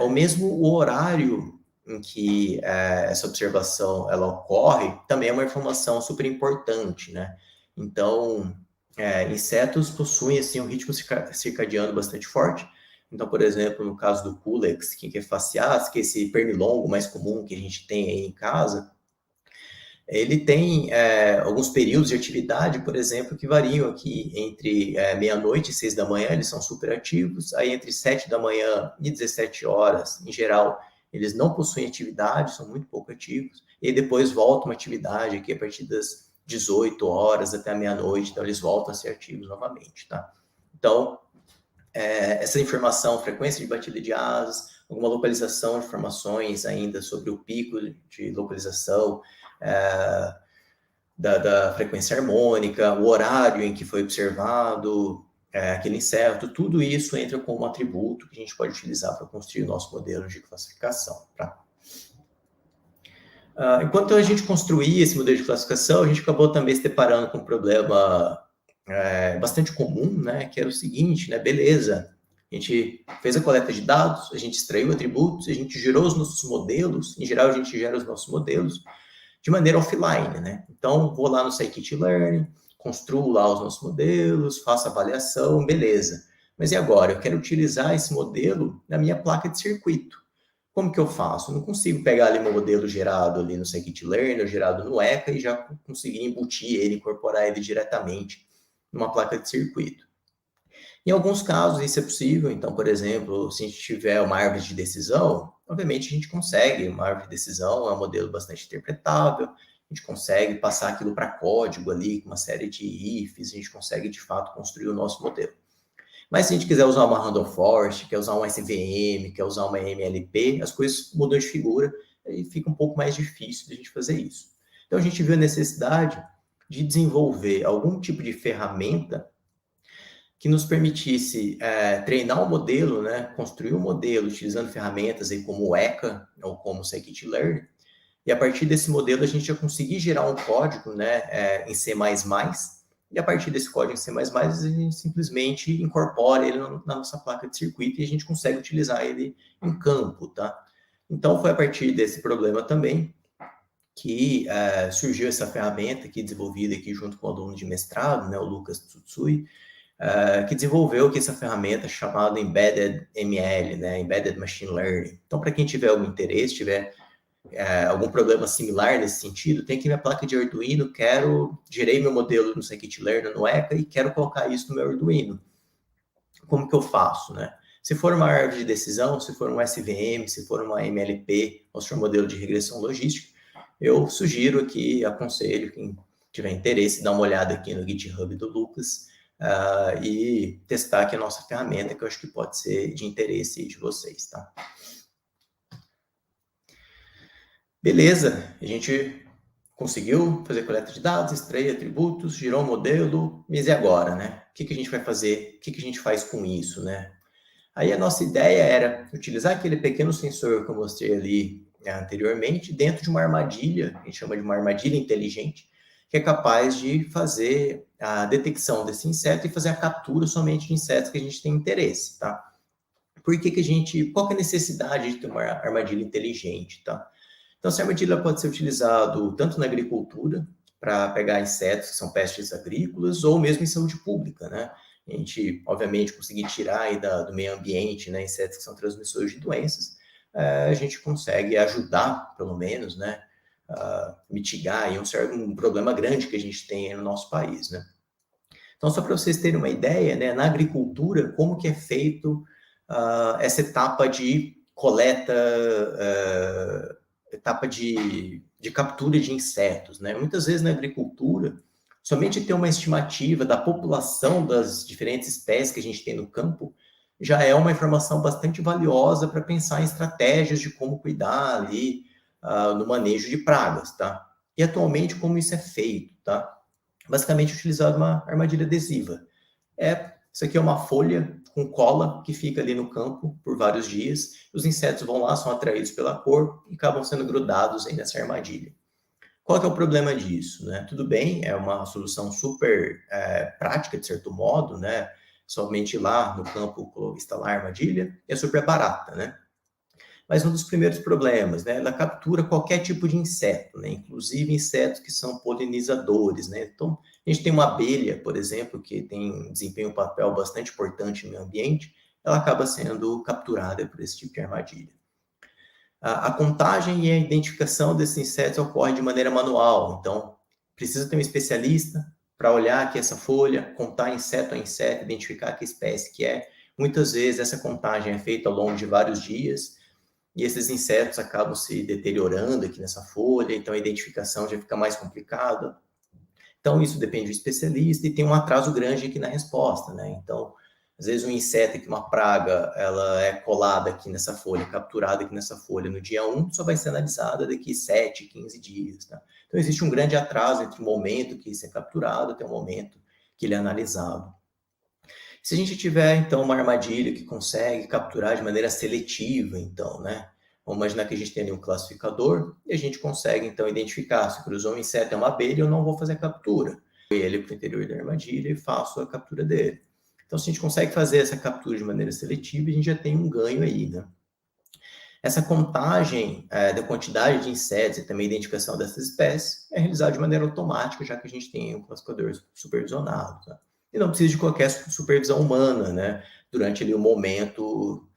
ou mesmo o horário em que essa observação ela ocorre, também é uma informação super importante, né? Então, insetos possuem assim um ritmo circadiano bastante forte. Então, por exemplo, no caso do Culex quinquefasciatus, que é esse pernilongo mais comum que a gente tem aí em casa, ele tem alguns períodos de atividade, por exemplo, que variam aqui entre meia-noite e 6 da manhã, eles são super ativos, aí entre 7 da manhã e 17 horas, em geral, eles não possuem atividade, são muito pouco ativos, e depois volta uma atividade aqui a partir das 18 horas até a meia-noite, então eles voltam a ser ativos novamente, tá? Então, essa informação, frequência de batida de asas, alguma localização de informações ainda sobre o pico de localização da frequência harmônica, o horário em que foi observado aquele inseto, tudo isso entra como atributo que a gente pode utilizar para construir o nosso modelo de classificação, tá? Enquanto a gente construía esse modelo de classificação, a gente acabou também se deparando com um problema bastante comum, né, que era o seguinte, né, beleza, a gente fez a coleta de dados, a gente extraiu atributos, a gente gerou os nossos modelos, em geral a gente gera os nossos modelos de maneira offline, né, então vou lá no scikit-learn, construo lá os nossos modelos, faço a avaliação, beleza, mas e agora? Eu quero utilizar esse modelo na minha placa de circuito. Como que eu faço? Eu não consigo pegar ali meu modelo gerado ali no scikit-learn, ou gerado no ECA, e já conseguir embutir ele, incorporar ele diretamente numa placa de circuito. Em alguns casos isso é possível, então, por exemplo, se a gente tiver uma árvore de decisão, obviamente a gente consegue, uma árvore de decisão é um modelo bastante interpretável, a gente consegue passar aquilo para código ali, com uma série de ifs, a gente consegue, de fato, construir o nosso modelo. Mas se a gente quiser usar uma random forest, quer usar um SVM, quer usar uma MLP, as coisas mudam de figura e fica um pouco mais difícil de a gente fazer isso. Então a gente viu a necessidade de desenvolver algum tipo de ferramenta que nos permitisse treinar o modelo, né, construir o modelo utilizando ferramentas aí como o ECA ou como o scikit-learn, e a partir desse modelo a gente já conseguir gerar um código, né, em C++, e a partir desse código em C++, a gente simplesmente incorpora ele na nossa placa de circuito e a gente consegue utilizar ele em campo, tá? Então, foi a partir desse problema também que surgiu essa ferramenta aqui, desenvolvida aqui junto com o aluno de mestrado, né, o Lucas Tsutsui, que desenvolveu aqui essa ferramenta chamada Embedded ML, né, Embedded Machine Learning. Então, para quem tiver algum interesse, tiver algum problema similar nesse sentido, tem aqui minha placa de Arduino, gerei meu modelo no scikit-learn, no ECA, e quero colocar isso no meu Arduino. Como que eu faço, né? Se for uma árvore de decisão, se for um SVM, se for uma MLP, ou se for um modelo de regressão logística, eu sugiro aqui, aconselho, quem tiver interesse, dar uma olhada aqui no GitHub do Lucas e testar aqui a nossa ferramenta, que eu acho que pode ser de interesse de vocês, tá? Beleza, a gente conseguiu fazer coleta de dados, extrair atributos, gerou um modelo, mas e agora, né? O que a gente vai fazer? O que a gente faz com isso, né? Aí a nossa ideia era utilizar aquele pequeno sensor que eu mostrei ali anteriormente dentro de uma armadilha, a gente chama de uma armadilha inteligente, que é capaz de fazer a detecção desse inseto e fazer a captura somente de insetos que a gente tem interesse, tá? Qual que é a necessidade de ter uma armadilha inteligente, tá? Então, essa armadilha pode ser utilizada tanto na agricultura, para pegar insetos que são pestes agrícolas, ou mesmo em saúde pública, né? A gente, obviamente, conseguir tirar aí do meio ambiente, né, insetos que são transmissores de doenças, a gente consegue ajudar, pelo menos, né, a mitigar aí um problema grande que a gente tem aí no nosso país, né? Então, só para vocês terem uma ideia, né, na agricultura, como que é feito essa etapa de coleta, etapa de captura de insetos, né? Muitas vezes na agricultura, somente ter uma estimativa da população das diferentes espécies que a gente tem no campo já é uma informação bastante valiosa para pensar em estratégias de como cuidar ali no manejo de pragas, tá? E atualmente como isso é feito, tá? Basicamente utilizado uma armadilha adesiva. Isso aqui é uma folha com cola que fica ali no campo por vários dias. Os insetos vão lá, são atraídos pela cor e acabam sendo grudados aí nessa armadilha. Qual que é o problema disso, né? Tudo bem, é uma solução super prática, de certo modo, né? Somente lá no campo instalar a armadilha, é super barata, né? Mas um dos primeiros problemas, né? Ela captura qualquer tipo de inseto, né? Inclusive insetos que são polinizadores, né? Então, a gente tem uma abelha, por exemplo, que desempenha um papel bastante importante no meio ambiente, ela acaba sendo capturada por esse tipo de armadilha. A contagem e a identificação desses insetos ocorre de maneira manual, então precisa ter um especialista para olhar aqui essa folha, contar inseto a inseto, identificar que espécie que é. Muitas vezes essa contagem é feita ao longo de vários dias, e esses insetos acabam se deteriorando aqui nessa folha, então a identificação já fica mais complicada. Então isso depende do especialista e tem um atraso grande aqui na resposta, né? Então, às vezes um inseto aqui, uma praga, ela é colada aqui nessa folha, capturada aqui nessa folha no dia 1, só vai ser analisada daqui 7, 15 dias, tá? Então existe um grande atraso entre o momento que isso é capturado até o momento que ele é analisado. Se a gente tiver, então, uma armadilha que consegue capturar de maneira seletiva, então, né? Vamos imaginar que a gente tem ali um classificador e a gente consegue, então, identificar se cruzou um inseto é uma abelha, eu não vou fazer a captura. Eu vou ele para o interior da armadilha e faço a captura dele. Então, se a gente consegue fazer essa captura de maneira seletiva, a gente já tem um ganho aí, né? Essa contagem da quantidade de insetos e também a identificação dessas espécies é realizada de maneira automática, já que a gente tem um classificador supervisionado, tá? E não precisa de qualquer supervisão humana, né? Durante ali o momento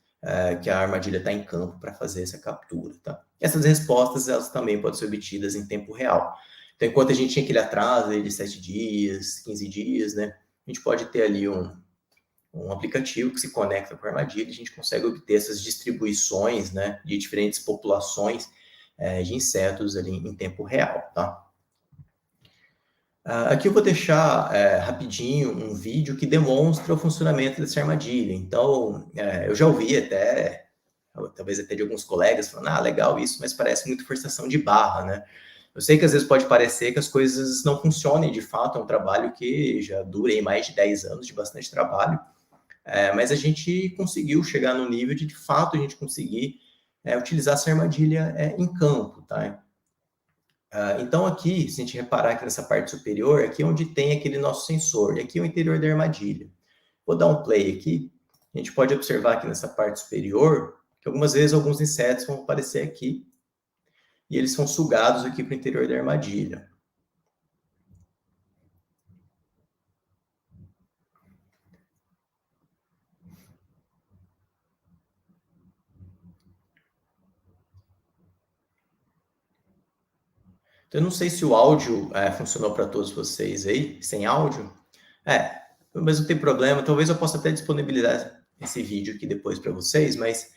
que a armadilha está em campo para fazer essa captura, tá? Essas respostas, elas também podem ser obtidas em tempo real. Então, enquanto a gente tinha aquele atraso de 7 dias, 15 dias, né? A gente pode ter ali um aplicativo que se conecta com a armadilha e a gente consegue obter essas distribuições, né, de diferentes populações de insetos ali em tempo real, tá? Aqui eu vou deixar rapidinho um vídeo que demonstra o funcionamento dessa armadilha. Então, eu já ouvi até, talvez até de alguns colegas falando, legal isso, mas parece muito forçação de barra, né? Eu sei que às vezes pode parecer que as coisas não funcionem, de fato, é um trabalho que já dura aí mais de 10 anos de bastante trabalho, mas a gente conseguiu chegar no nível de fato, a gente conseguir utilizar essa armadilha em campo, tá? Então aqui, se a gente reparar aqui nessa parte superior, aqui é onde tem aquele nosso sensor, e aqui é o interior da armadilha. Vou dar um play aqui, a gente pode observar aqui nessa parte superior, que algumas vezes alguns insetos vão aparecer aqui, e eles são sugados aqui para o interior da armadilha. Então, eu não sei se o áudio funcionou para todos vocês aí, sem áudio. Mas não tem problema, talvez eu possa até disponibilizar esse vídeo aqui depois para vocês, mas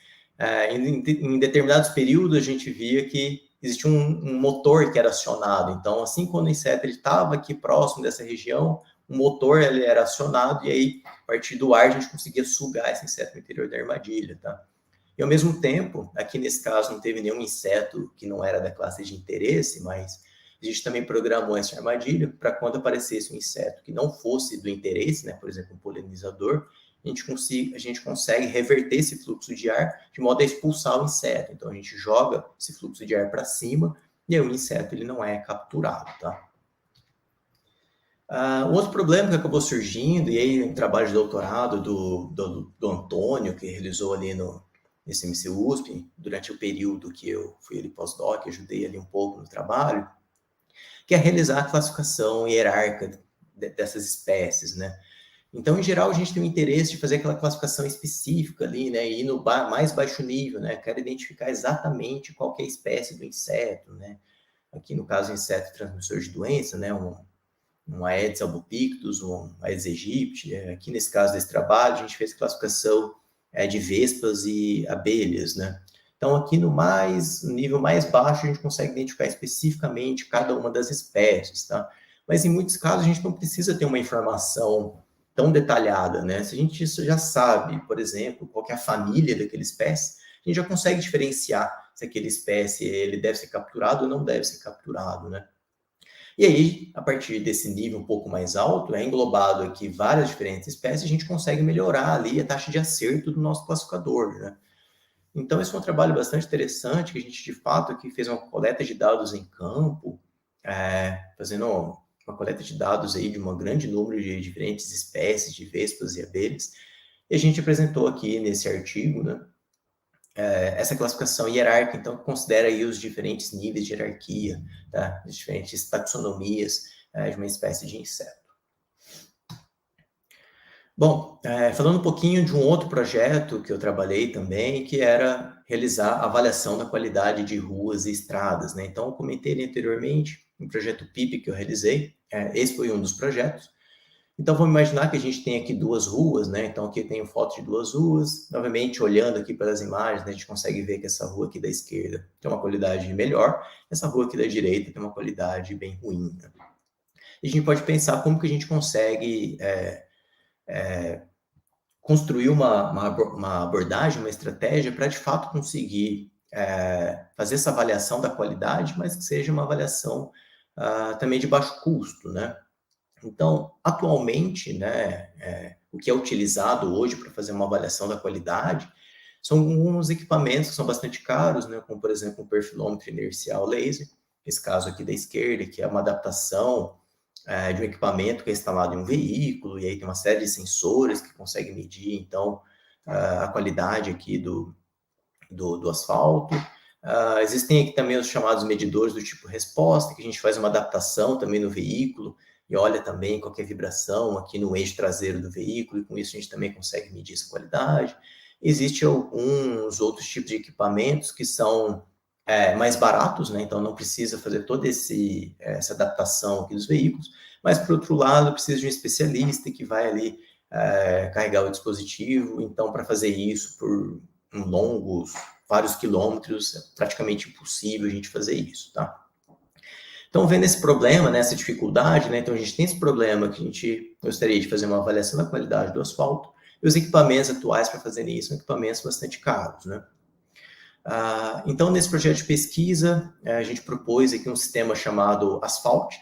em determinados períodos a gente via que existia um motor que era acionado. Então, assim, quando o inseto estava aqui próximo dessa região, o motor ele era acionado e aí, a partir do ar, a gente conseguia sugar esse inseto no interior da armadilha, tá? E, ao mesmo tempo, aqui nesse caso não teve nenhum inseto que não era da classe de interesse, mas a gente também programou essa armadilha para quando aparecesse um inseto que não fosse do interesse, né, por exemplo, um polinizador, a gente consegue reverter esse fluxo de ar de modo a expulsar o inseto. Então, a gente joga esse fluxo de ar para cima e aí o inseto ele não é capturado, tá? Um outro problema que acabou surgindo, e aí um trabalho de doutorado do Antônio, que realizou ali nesse MC USP, durante o período que eu fui ali pós-doc, ajudei ali um pouco no trabalho, que é realizar a classificação hierárquica dessas espécies, né? Então, em geral, a gente tem o interesse de fazer aquela classificação específica ali, né? E ir no mais baixo nível, né? Quero identificar exatamente qual que é a espécie do inseto, né? Aqui, no caso, inseto transmissor de doença, né? Um Aedes albopictus, um Aedes aegypti. Aqui, nesse caso desse trabalho, a gente fez classificação de vespas e abelhas, né? Então, aqui no nível mais baixo, a gente consegue identificar especificamente cada uma das espécies, tá? Mas, em muitos casos, a gente não precisa ter uma informação tão detalhada, né? Se a gente já sabe, por exemplo, qual que é a família daquela espécie, a gente já consegue diferenciar se aquela espécie ele deve ser capturado ou não deve ser capturado, né? E aí, a partir desse nível um pouco mais alto, englobado aqui várias diferentes espécies, a gente consegue melhorar ali a taxa de acerto do nosso classificador, né? Então, esse foi um trabalho bastante interessante, que a gente, de fato, aqui fez uma coleta de dados em campo, fazendo uma coleta de dados aí de um grande número de diferentes espécies de vespas e abelhas, e a gente apresentou aqui nesse artigo, né, essa classificação hierárquica, então, considera aí os diferentes níveis de hierarquia, tá? As diferentes taxonomias de uma espécie de inseto. Bom, falando um pouquinho de um outro projeto que eu trabalhei também, que era realizar a avaliação da qualidade de ruas e estradas, né? Então, eu comentei ali anteriormente, um projeto PIP que eu realizei, esse foi um dos projetos. Então, vamos imaginar que a gente tem aqui duas ruas, né? Então, aqui eu tenho foto de duas ruas. Novamente, olhando aqui pelas imagens, né, a gente consegue ver que essa rua aqui da esquerda tem uma qualidade melhor, essa rua aqui da direita tem uma qualidade bem ruim, né? E a gente pode pensar como que a gente consegue construir uma abordagem, uma estratégia para, de fato, conseguir fazer essa avaliação da qualidade, mas que seja uma avaliação também de baixo custo, né? Então, atualmente, né, o que é utilizado hoje para fazer uma avaliação da qualidade são alguns equipamentos que são bastante caros, né, como, por exemplo, um perfilômetro inercial laser, esse caso aqui da esquerda, que é uma adaptação de um equipamento que é instalado em um veículo, e aí tem uma série de sensores que conseguem medir, então, a qualidade aqui do asfalto. Existem aqui também os chamados medidores do tipo resposta, que a gente faz uma adaptação também no veículo, e olha também qual que é a vibração aqui no eixo traseiro do veículo, e com isso a gente também consegue medir essa qualidade. Existem alguns outros tipos de equipamentos que são mais baratos, né? Então não precisa fazer toda essa adaptação aqui dos veículos, mas por outro lado precisa de um especialista que vai ali carregar o dispositivo, então para fazer isso por longos, vários quilômetros, é praticamente impossível a gente fazer isso, tá? Então, vendo esse problema, né, essa dificuldade, né, então a gente tem esse problema que a gente gostaria de fazer uma avaliação da qualidade do asfalto, e os equipamentos atuais para fazer isso são equipamentos bastante caros, né? Então, nesse projeto de pesquisa, a gente propôs aqui um sistema chamado Asphalt,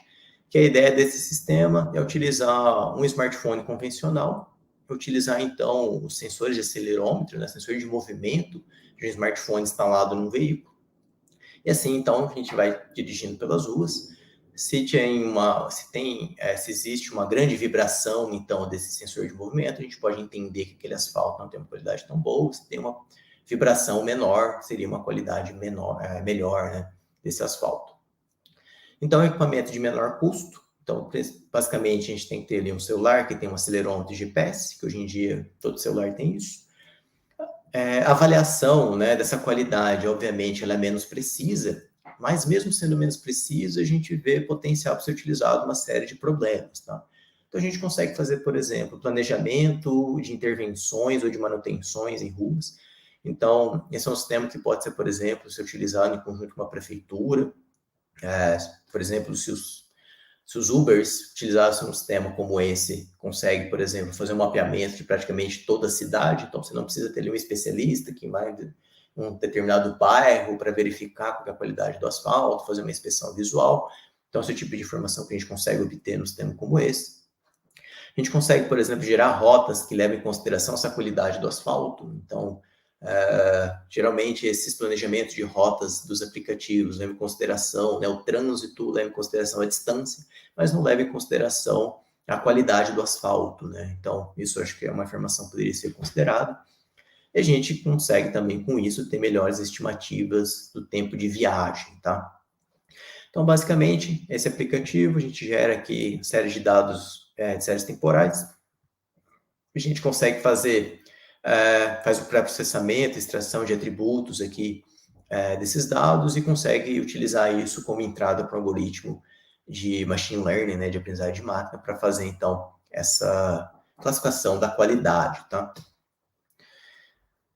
que a ideia desse sistema é utilizar um smartphone convencional, utilizar, então, os sensores de acelerômetro, né, sensores de movimento de um smartphone instalado num veículo, e assim, então, a gente vai dirigindo pelas ruas. Se existe uma grande vibração, então, desse sensor de movimento, a gente pode entender que aquele asfalto não tem uma qualidade tão boa. Se tem uma vibração menor, seria uma qualidade melhor, né, desse asfalto. Então, é um equipamento de menor custo. Então, basicamente, a gente tem que ter ali um celular que tem um acelerômetro de GPS, que hoje em dia todo celular tem isso. A avaliação, né, dessa qualidade, obviamente, ela é menos precisa, mas mesmo sendo menos precisa, a gente vê potencial para ser utilizado uma série de problemas, tá? Então, a gente consegue fazer, por exemplo, planejamento de intervenções ou de manutenções em ruas. Então, esse é um sistema que pode ser, por exemplo, ser utilizado em conjunto com uma prefeitura. Por exemplo, se os Ubers utilizassem um sistema como esse, consegue, por exemplo, fazer um mapeamento de praticamente toda a cidade, então você não precisa ter ali um especialista que vai em um determinado bairro para verificar qual é a qualidade do asfalto, fazer uma inspeção visual. Então, esse é o tipo de informação que a gente consegue obter num sistema como esse. A gente consegue, por exemplo, gerar rotas que levam em consideração essa qualidade do asfalto. Então, geralmente, esses planejamentos de rotas dos aplicativos levam em consideração, né, o trânsito, leva em consideração a distância, mas não leva em consideração a qualidade do asfalto, né? Então, isso eu acho que é uma informação que poderia ser considerada. E a gente consegue também, com isso, ter melhores estimativas do tempo de viagem, tá? Então, basicamente, esse aplicativo, a gente gera aqui séries de dados de séries temporais. A gente consegue faz o pré-processamento, extração de atributos aqui desses dados e consegue utilizar isso como entrada para o algoritmo de machine learning, né, de aprendizagem de máquina, para fazer, então, essa classificação da qualidade, tá?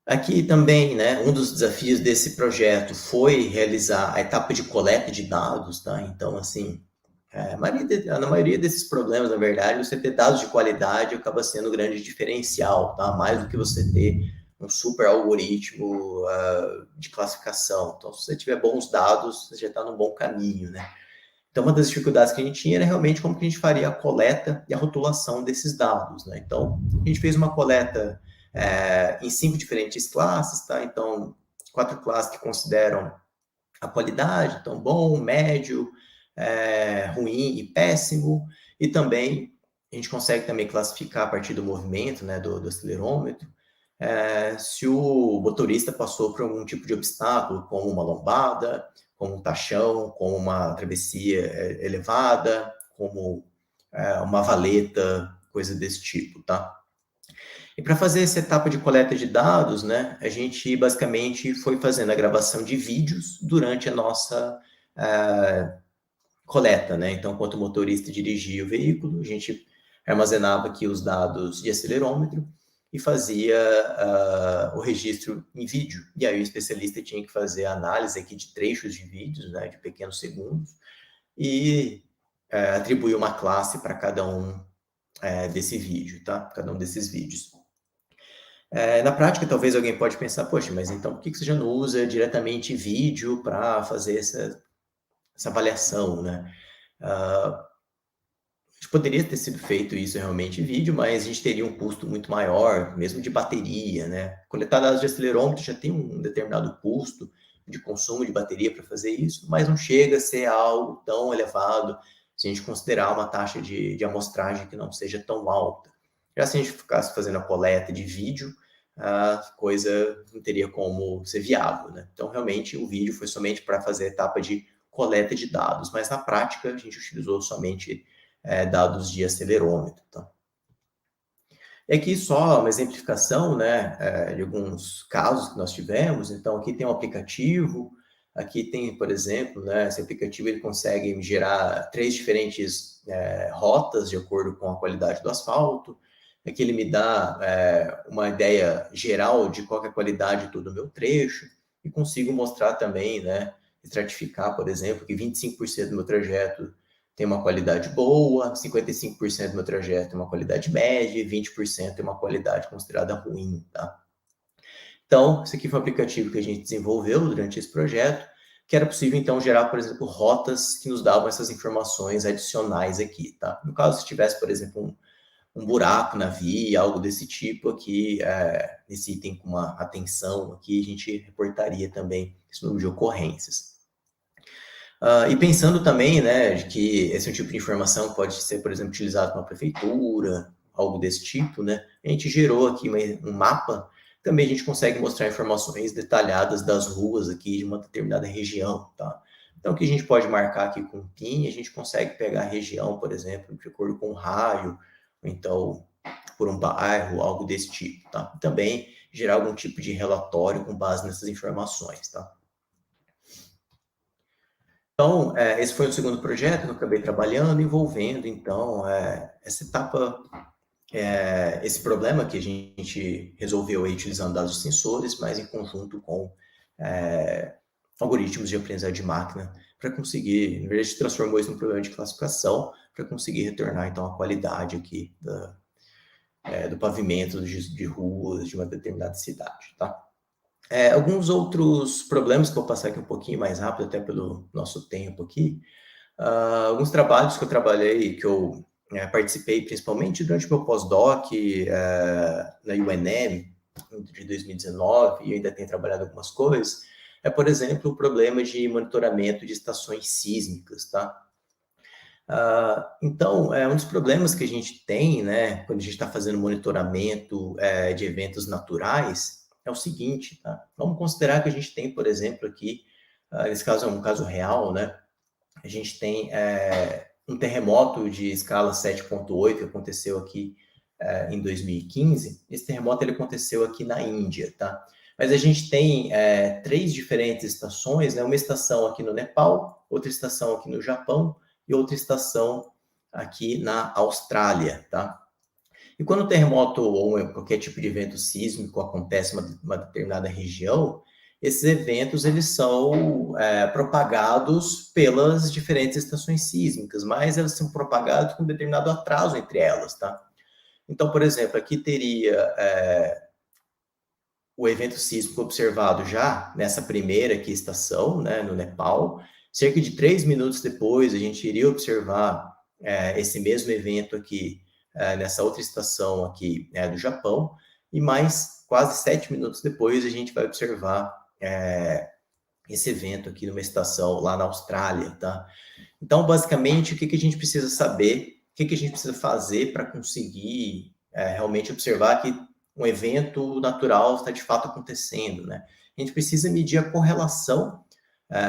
Aqui também, né, um dos desafios desse projeto foi realizar a etapa de coleta de dados, tá? Então, assim, na maioria desses problemas, na verdade, você ter dados de qualidade acaba sendo um grande diferencial, tá? Mais do que você ter um super algoritmo de classificação. Então, se você tiver bons dados, você já está num bom caminho, né? Então, uma das dificuldades que a gente tinha era realmente como que a gente faria a coleta e a rotulação desses dados, né? Então, a gente fez uma coleta em 5 diferentes classes, tá? Então, 4 classes que consideram a qualidade, então, bom, médio, ruim e péssimo, e também a gente consegue também classificar a partir do movimento, né, do acelerômetro, se o motorista passou por algum tipo de obstáculo, como uma lombada, como um tachão, como uma travessia elevada, como uma valeta, coisa desse tipo, tá? E para fazer essa etapa de coleta de dados, né, a gente basicamente foi fazendo a gravação de vídeos durante a nossa coleta, né? Então, enquanto o motorista dirigia o veículo, a gente armazenava aqui os dados de acelerômetro e fazia o registro em vídeo. E aí o especialista tinha que fazer a análise aqui de trechos de vídeos, né, de pequenos segundos, e atribuir uma classe para cada um desse vídeo, tá? Cada um desses vídeos. Na prática, talvez alguém pode pensar, poxa, mas então por que você já não usa diretamente vídeo para fazer essa avaliação, né? A gente poderia ter sido feito isso realmente em vídeo, mas a gente teria um custo muito maior, mesmo de bateria, né? Coletar dados de acelerômetro já tem um determinado custo de consumo de bateria para fazer isso, mas não chega a ser algo tão elevado se a gente considerar uma taxa de amostragem que não seja tão alta. Já se a gente ficasse fazendo a coleta de vídeo, a coisa não teria como ser viável, né? Então, realmente, o vídeo foi somente para fazer a etapa de coleta de dados, mas na prática a gente utilizou somente dados de acelerômetro. Tá? E aqui só uma exemplificação, né, de alguns casos que nós tivemos. Então, aqui tem um aplicativo, aqui tem, por exemplo, né, esse aplicativo ele consegue gerar 3 diferentes rotas de acordo com a qualidade do asfalto. Aqui ele me dá uma ideia geral de qual é a qualidade de todo o meu trecho e consigo mostrar também, né, estratificar, por exemplo, que 25% do meu trajeto tem uma qualidade boa, 55% do meu trajeto tem uma qualidade média e 20% tem uma qualidade considerada ruim, tá? Então, esse aqui foi um aplicativo que a gente desenvolveu durante esse projeto, que era possível, então, gerar, por exemplo, rotas que nos davam essas informações adicionais aqui, tá? No caso, se tivesse, por exemplo, um buraco na via, algo desse tipo aqui, esse item com uma atenção aqui, a gente reportaria também esse número de ocorrências. E pensando também, né, de que esse é um tipo de informação pode ser, por exemplo, utilizado pela prefeitura, algo desse tipo, né, a gente gerou aqui um mapa, também a gente consegue mostrar informações detalhadas das ruas aqui de uma determinada região, tá? Então, o que a gente pode marcar aqui com PIN, a gente consegue pegar a região, por exemplo, de acordo com o raio, ou então por um bairro, algo desse tipo, tá? Também gerar algum tipo de relatório com base nessas informações, tá? Então, esse foi o segundo projeto que eu acabei trabalhando, envolvendo, então, essa etapa, esse problema que a gente resolveu aí utilizando dados de sensores, mas em conjunto com algoritmos de aprendizagem de máquina, para conseguir, na verdade, transformou isso num problema de classificação, para conseguir retornar, então, a qualidade aqui do pavimento de ruas de uma determinada cidade, tá? Alguns outros problemas que eu vou passar aqui um pouquinho mais rápido, até pelo nosso tempo aqui. Alguns trabalhos que eu trabalhei, que eu participei principalmente durante o meu pós-doc na UNM, de 2019, e ainda tenho trabalhado algumas coisas, por exemplo, o problema de monitoramento de estações sísmicas, tá? Então, um dos problemas que a gente tem, né, quando a gente está fazendo monitoramento de eventos naturais, é o seguinte, tá? Vamos considerar que a gente tem, por exemplo, aqui, nesse caso é um caso real, né? A gente tem um terremoto de escala 7.8 que aconteceu aqui em 2015. Esse terremoto ele aconteceu aqui na Índia, tá? Mas a gente tem 3 diferentes estações, né? Uma estação aqui no Nepal, outra estação aqui no Japão e outra estação aqui na Austrália, tá? E quando o terremoto ou qualquer tipo de evento sísmico acontece em uma determinada região, esses eventos eles são propagados pelas diferentes estações sísmicas, mas elas são propagadas com um determinado atraso entre elas, tá? Então, por exemplo, aqui teria o evento sísmico observado já nessa primeira aqui estação, né, no Nepal. Cerca de 3 minutos depois, a gente iria observar esse mesmo evento aqui nessa outra estação aqui do Japão, e mais quase 7 minutos depois a gente vai observar esse evento aqui numa estação lá na Austrália, tá? Então, basicamente, o que a gente precisa saber, o que a gente precisa fazer para conseguir realmente observar que um evento natural está de fato acontecendo, né? A gente precisa medir a correlação,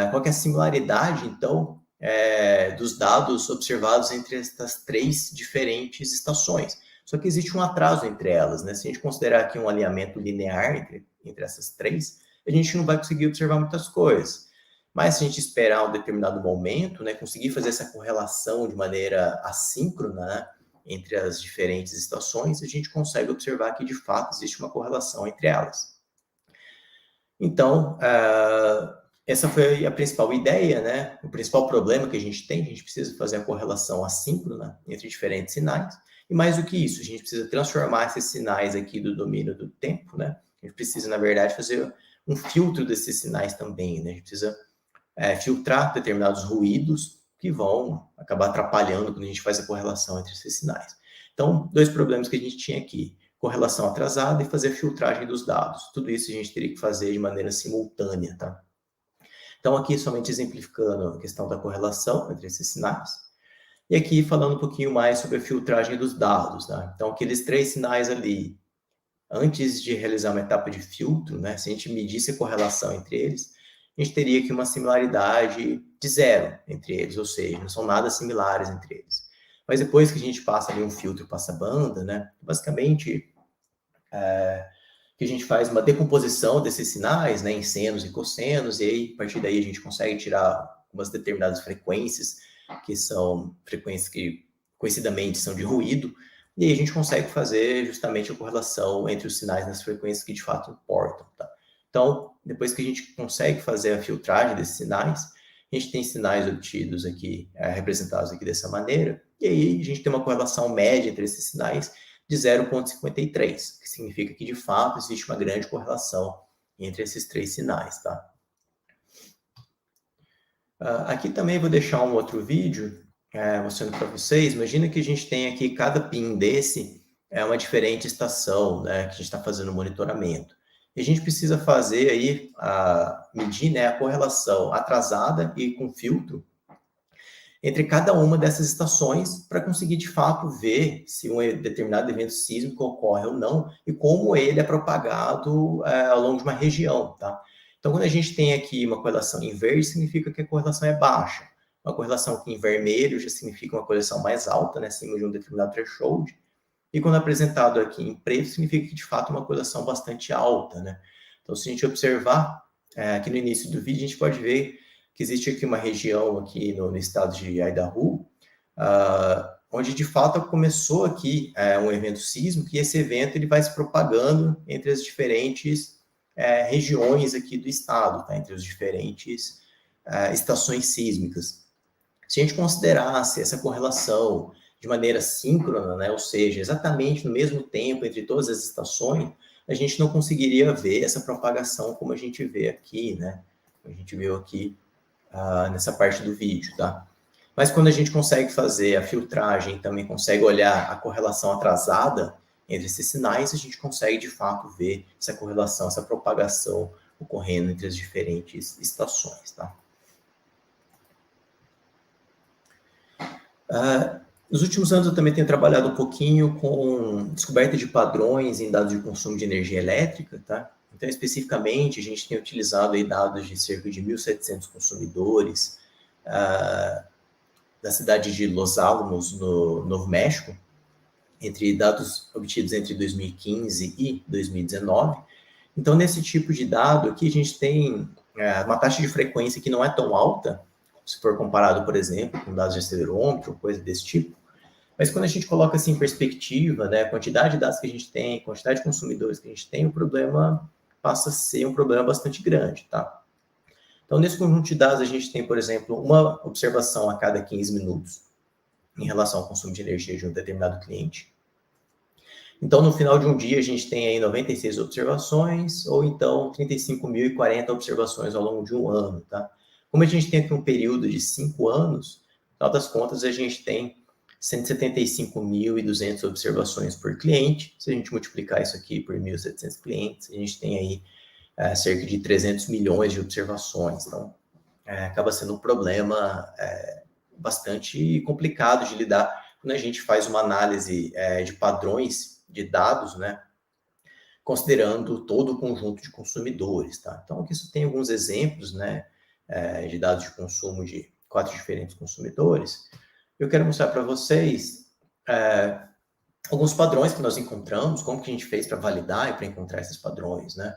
qual que é a similaridade, então, dos dados observados entre essas 3 diferentes estações. Só que existe um atraso entre elas, né? Se a gente considerar aqui um alinhamento linear entre essas três, a gente não vai conseguir observar muitas coisas. Mas se a gente esperar um determinado momento, né, conseguir fazer essa correlação de maneira assíncrona, né, entre as diferentes estações, a gente consegue observar que, de fato, existe uma correlação entre elas. Então, essa foi a principal ideia, né? O principal problema que a gente tem, a gente precisa fazer a correlação assíncrona entre diferentes sinais, e mais do que isso, a gente precisa transformar esses sinais aqui do domínio do tempo, né? A gente precisa, na verdade, fazer um filtro desses sinais também, né? A gente precisa filtrar determinados ruídos que vão acabar atrapalhando quando a gente faz a correlação entre esses sinais. Então, dois problemas que a gente tinha aqui: correlação atrasada e fazer a filtragem dos dados. Tudo isso a gente teria que fazer de maneira simultânea, tá? Então, aqui somente exemplificando a questão da correlação entre esses sinais. E aqui falando um pouquinho mais sobre a filtragem dos dados, tá? Então, aqueles três sinais ali, antes de realizar uma etapa de filtro, né? Se a gente medisse a correlação entre eles, a gente teria aqui uma similaridade de 0 entre eles, ou seja, não são nada similares entre eles. Mas depois que a gente passa ali um filtro passa-banda, né? Basicamente, que a gente faz uma decomposição desses sinais, né, em senos e cossenos, e aí, a partir daí, a gente consegue tirar umas determinadas frequências, que são frequências que, conhecidamente, são de ruído, e aí a gente consegue fazer justamente a correlação entre os sinais nas frequências que, de fato, importam, tá? Então, depois que a gente consegue fazer a filtragem desses sinais, a gente tem sinais obtidos aqui, representados aqui dessa maneira, e aí a gente tem uma correlação média entre esses sinais de 0,53, que significa que, de fato, existe uma grande correlação entre esses três sinais, tá? Aqui também vou deixar um outro vídeo mostrando para vocês. Imagina que a gente tem aqui, cada pin desse é uma diferente estação, né, que a gente está fazendo o monitoramento. E a gente precisa fazer aí, medir, né, a correlação atrasada e com filtro entre cada uma dessas estações para conseguir, de fato, ver se um determinado evento sísmico ocorre ou não e como ele é propagado ao longo de uma região, tá? Então, quando a gente tem aqui uma correlação em verde, significa que a correlação é baixa. Uma correlação aqui em vermelho já significa uma correlação mais alta, né, acima de um determinado threshold. E quando apresentado aqui em preto, significa que, de fato, é uma correlação bastante alta, né? Então, se a gente observar, aqui no início do vídeo, a gente pode ver que existe aqui uma região aqui no estado de Idaho, onde, de fato, começou aqui um evento sísmico, e esse evento ele vai se propagando entre as diferentes regiões aqui do estado, tá? Entre as diferentes estações sísmicas. Se a gente considerasse essa correlação de maneira síncrona, né, ou seja, exatamente no mesmo tempo entre todas as estações, a gente não conseguiria ver essa propagação como a gente vê aqui, né? A gente viu aqui nessa parte do vídeo, tá? Mas quando a gente consegue fazer a filtragem, também consegue olhar a correlação atrasada entre esses sinais, a gente consegue, de fato, ver essa correlação, essa propagação ocorrendo entre as diferentes estações, tá? Nos últimos anos, eu também tenho trabalhado um pouquinho com descoberta de padrões em dados de consumo de energia elétrica, tá? Então, especificamente, a gente tem utilizado aí dados de cerca de 1.700 consumidores da cidade de Los Alamos, no Novo México, entre dados obtidos entre 2015 e 2019. Então, nesse tipo de dado aqui, a gente tem uma taxa de frequência que não é tão alta, se for comparado, por exemplo, com dados de acelerômetro, coisa desse tipo. Mas quando a gente coloca assim em perspectiva, né, a quantidade de dados que a gente tem, a quantidade de consumidores que a gente tem, o problema passa a ser um problema bastante grande, tá? Então, nesse conjunto de dados, a gente tem, por exemplo, uma observação a cada 15 minutos em relação ao consumo de energia de um determinado cliente. Então, no final de um dia, a gente tem aí 96 observações, ou então 35.040 observações ao longo de um ano, tá? Como a gente tem aqui um período de 5 anos, no final das contas, a gente tem 175.200 observações por cliente. Se a gente multiplicar isso aqui por 1.700 clientes, a gente tem aí cerca de 300 milhões de observações. Então, acaba sendo um problema bastante complicado de lidar quando a gente faz uma análise de padrões de dados, né, considerando todo o conjunto de consumidores, tá? Então, aqui isso tem alguns exemplos, né, de dados de consumo de 4 diferentes consumidores. Eu quero mostrar para vocês alguns padrões que nós encontramos, como que a gente fez para validar e para encontrar esses padrões, né?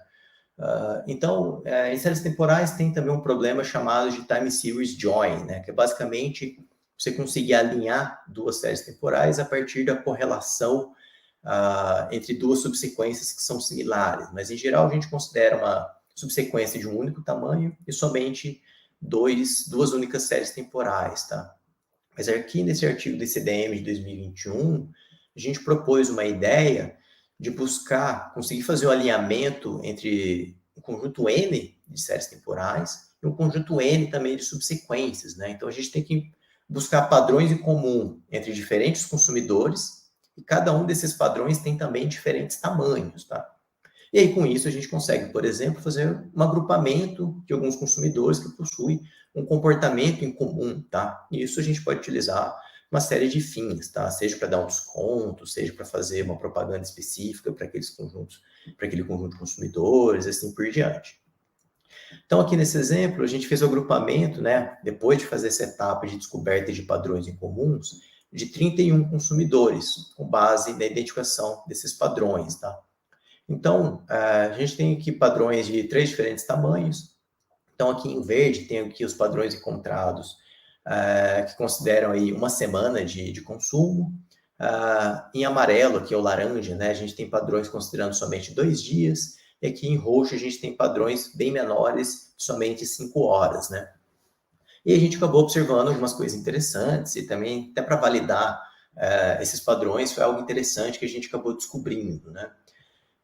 Então, em séries temporais tem também um problema chamado de time series join, né? Que é basicamente você conseguir alinhar duas séries temporais a partir da correlação entre duas subsequências que são similares. Mas, em geral, a gente considera uma subsequência de um único tamanho e somente duas únicas séries temporais, tá? Mas aqui nesse artigo do ICDM de 2021, a gente propôs uma ideia de buscar, conseguir fazer o alinhamento entre um conjunto N de séries temporais e um conjunto N também de subsequências, né? Então, a gente tem que buscar padrões em comum entre diferentes consumidores e cada um desses padrões tem também diferentes tamanhos, tá? E aí, com isso, a gente consegue, por exemplo, fazer um agrupamento de alguns consumidores que possuem um comportamento em comum, tá? E isso a gente pode utilizar uma série de fins, tá? Seja para dar um desconto, seja para fazer uma propaganda específica para aqueles conjuntos, para aquele conjunto de consumidores, assim por diante. Então, aqui nesse exemplo, a gente fez o agrupamento, né? Depois de fazer essa etapa de descoberta de padrões em comuns, de 31 consumidores, com base na identificação desses padrões, tá? Então, a gente tem aqui padrões de 3 diferentes tamanhos. Então, aqui em verde tem aqui os padrões encontrados que consideram aí uma semana de consumo. Em amarelo, aqui é o laranja, né? A gente tem padrões considerando somente 2 dias. E aqui em roxo a gente tem padrões bem menores, somente 5 horas, né? E a gente acabou observando algumas coisas interessantes e também até para validar esses padrões foi algo interessante que a gente acabou descobrindo, né?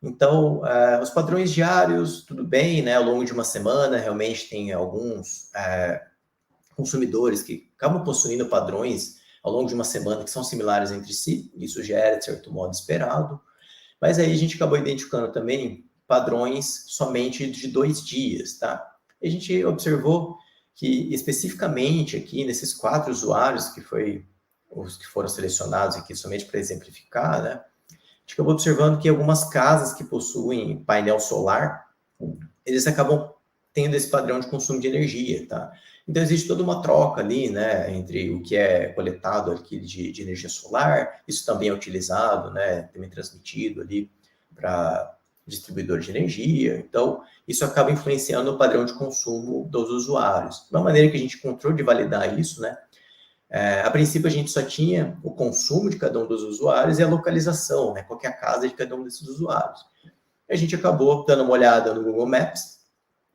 Então, os padrões diários, tudo bem, né? Ao longo de uma semana, realmente tem alguns consumidores que acabam possuindo padrões ao longo de uma semana que são similares entre si, isso já era, de certo modo, esperado. Mas aí a gente acabou identificando também padrões somente de 2 dias, tá? E a gente observou que, especificamente aqui, nesses 4 usuários, que foi os que foram selecionados aqui somente para exemplificar, né? A gente acabou observando que algumas casas que possuem painel solar, eles acabam tendo esse padrão de consumo de energia, tá? Então, existe toda uma troca ali, né, entre o que é coletado aqui de energia solar, isso também é utilizado, né, também transmitido ali para distribuidor de energia. Então, isso acaba influenciando o padrão de consumo dos usuários. De uma maneira que a gente encontrou de validar isso, né, a princípio, a gente só tinha o consumo de cada um dos usuários e a localização, né? Qual que é a casa de cada um desses usuários. A gente acabou dando uma olhada no Google Maps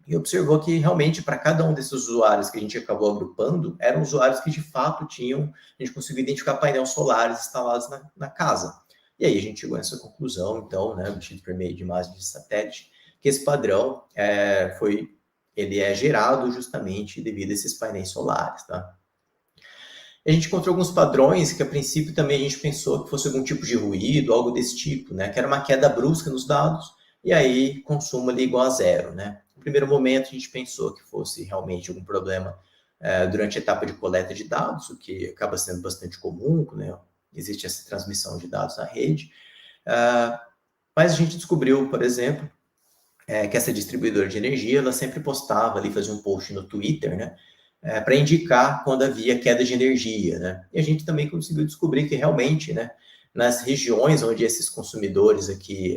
e observou que, realmente, para cada um desses usuários que a gente acabou agrupando, eram usuários que, de fato, tinham... A gente conseguiu identificar painéis solares instalados na casa. E aí a gente chegou a essa conclusão, então, né, obtido por meio de imagens de satélite, que esse padrão ele é gerado justamente devido a esses painéis solares, tá? A gente encontrou alguns padrões que, a princípio, também a gente pensou que fosse algum tipo de ruído, algo desse tipo, né? Que era uma queda brusca nos dados, e aí consumo ali igual a 0, né? No primeiro momento, a gente pensou que fosse realmente algum problema durante a etapa de coleta de dados, o que acaba sendo bastante comum, né? Existe essa transmissão de dados na rede. Mas a gente descobriu, por exemplo, que essa distribuidora de energia, ela sempre postava ali, fazia um post no Twitter, né? Para indicar quando havia queda de energia, né? E a gente também conseguiu descobrir que realmente, né, nas regiões onde esses consumidores aqui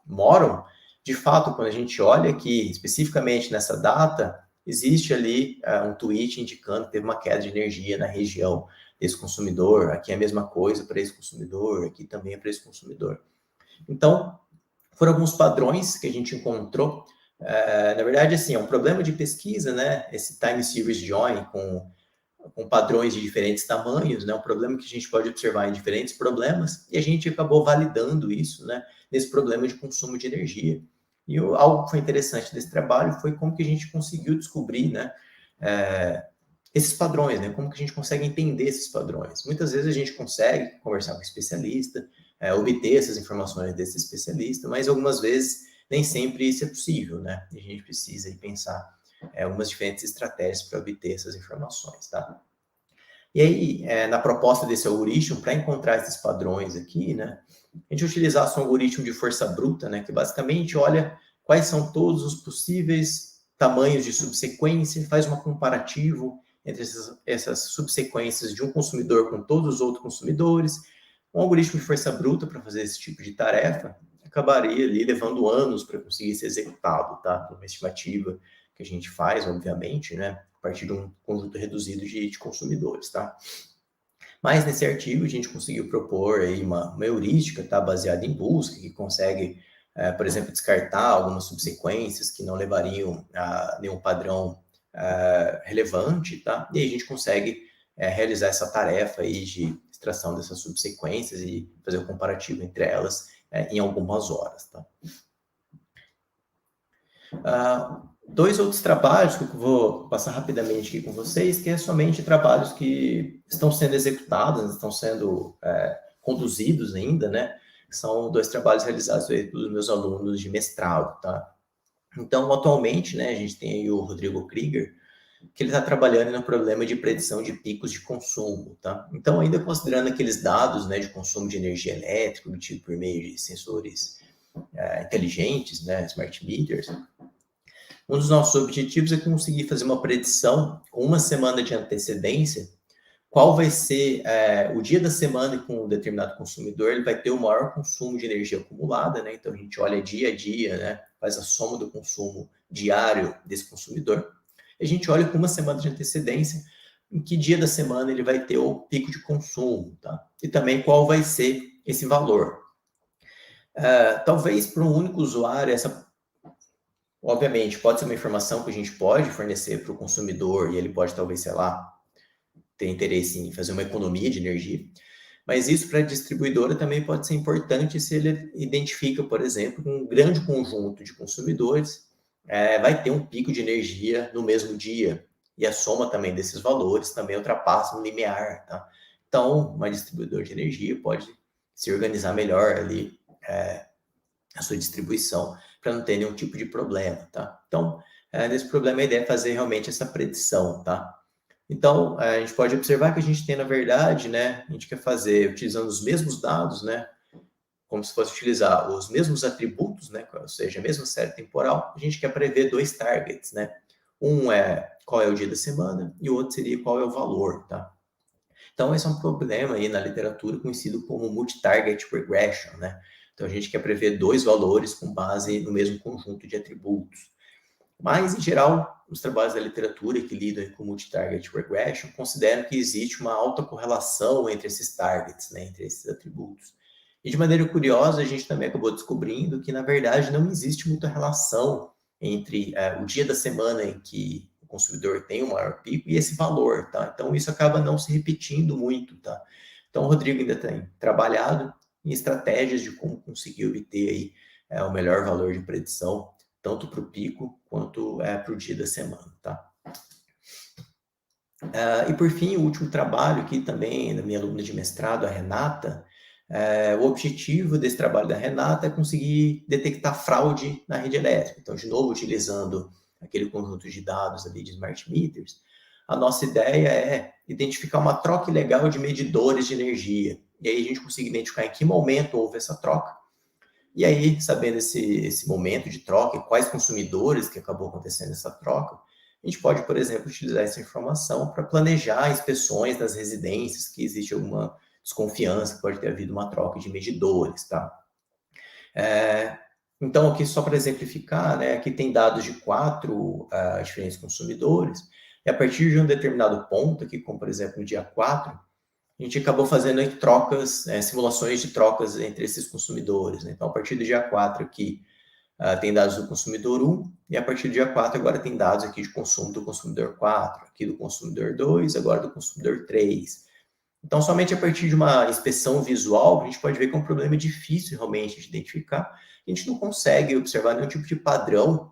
moram, de fato, quando a gente olha aqui, especificamente nessa data, existe ali um tweet indicando que teve uma queda de energia na região desse consumidor, aqui é a mesma coisa para esse consumidor, aqui também é para esse consumidor. Então, foram alguns padrões que a gente encontrou. Na verdade, assim, é um problema de pesquisa, né? Esse time series join com padrões de diferentes tamanhos, né? Um problema que a gente pode observar em diferentes problemas, e a gente acabou validando isso, né? Nesse problema de consumo de energia. E algo que foi interessante desse trabalho foi como que a gente conseguiu descobrir, né? Esses padrões, né? Como que a gente consegue entender esses padrões. Muitas vezes a gente consegue conversar com o especialista, obter essas informações desse especialista, mas algumas vezes nem sempre isso é possível, né? E a gente precisa aí pensar algumas diferentes estratégias para obter essas informações, tá? E aí, na proposta desse algoritmo, para encontrar esses padrões aqui, né? A gente utilizasse um algoritmo de força bruta, né? Que basicamente olha quais são todos os possíveis tamanhos de subsequência, faz um comparativo entre essas subsequências de um consumidor com todos os outros consumidores, Um algoritmo de força bruta para fazer esse tipo de tarefa acabaria ali levando anos para conseguir ser executado, tá? Uma estimativa que a gente faz, obviamente, né? A partir de um conjunto reduzido de consumidores, tá? Mas nesse artigo a gente conseguiu propor aí uma heurística, tá? Baseada em busca, que consegue, por exemplo, descartar algumas subsequências que não levariam a nenhum padrão relevante, tá? E aí a gente consegue realizar essa tarefa aí de extração dessas subsequências e fazer o comparativo entre elas em algumas horas, tá? Dois outros trabalhos que eu vou passar rapidamente aqui com vocês, que é somente trabalhos que estão sendo executados, estão sendo conduzidos ainda, né? São 2 trabalhos realizados aí pelos meus alunos de mestrado, tá? Então, atualmente, né, a gente tem aí o Rodrigo Krieger, que ele está trabalhando no problema de predição de picos de consumo, tá? Então, ainda considerando aqueles dados, né, de consumo de energia elétrica obtido por meio de sensores inteligentes, né, smart meters, um dos nossos objetivos é conseguir fazer uma predição com uma semana de antecedência, qual vai ser o dia da semana com um determinado consumidor, ele vai ter o maior consumo de energia acumulada, né? Então, a gente olha dia a dia, né? Faz a soma do consumo diário desse consumidor. A gente olha com uma semana de antecedência em que dia da semana ele vai ter o pico de consumo, tá? E também qual vai ser esse valor. Talvez para um único usuário, obviamente, pode ser uma informação que a gente pode fornecer para o consumidor e ele pode, talvez, sei lá, ter interesse em fazer uma economia de energia. Mas isso para a distribuidora também pode ser importante se ele identifica, por exemplo, um grande conjunto de consumidores vai ter um pico de energia no mesmo dia. E a soma também desses valores também ultrapassa um limiar, tá? Então, uma distribuidora de energia pode se organizar melhor ali a sua distribuição para não ter nenhum tipo de problema, tá? Então, nesse problema a ideia é fazer realmente essa predição, tá? Então, a gente pode observar que a gente tem, na verdade, né, a gente quer fazer utilizando os mesmos dados, né, como se fosse utilizar os mesmos atributos, né, ou seja, a mesma série temporal, a gente quer prever 2 targets, né? Um é qual é o dia da semana e o outro seria qual é o valor, tá? Então, esse é um problema aí na literatura conhecido como multi-target regression, né? Então, a gente quer prever 2 valores com base no mesmo conjunto de atributos. Mas, em geral, os trabalhos da literatura que lidam com multi-target regression consideram que existe uma alta correlação entre esses targets, né, entre esses atributos. E, de maneira curiosa, a gente também acabou descobrindo que, na verdade, não existe muita relação entre o dia da semana em que o consumidor tem o maior pico e esse valor, tá? Então, isso acaba não se repetindo muito, tá? Então, o Rodrigo ainda tem trabalhado em estratégias de como conseguir obter aí, o melhor valor de predição, tanto para o pico quanto para o dia da semana, tá? E por fim, o último trabalho aqui também da minha aluna de mestrado, a Renata, o objetivo desse trabalho da Renata é conseguir detectar fraude na rede elétrica. Então, de novo, utilizando aquele conjunto de dados ali de smart meters, a nossa ideia é identificar uma troca ilegal de medidores de energia. E aí a gente consegue identificar em que momento houve essa troca. E aí, sabendo esse momento de troca e quais consumidores que acabou acontecendo essa troca, a gente pode, por exemplo, utilizar essa informação para planejar inspeções das residências que existe alguma desconfiança que pode ter havido uma troca de medidores, tá? Então, aqui só para exemplificar, né, aqui tem dados de 4 diferentes consumidores, e a partir de um determinado ponto, aqui como por exemplo no dia 4, a gente acabou fazendo aí trocas, simulações de trocas entre esses consumidores, né? Então, a partir do dia 4 aqui, tem dados do consumidor 1, e a partir do dia 4 agora tem dados aqui de consumo do consumidor 4, aqui do consumidor 2, agora do consumidor 3. Então, somente a partir de uma inspeção visual, a gente pode ver que é um problema difícil realmente de identificar. A gente não consegue observar nenhum tipo de padrão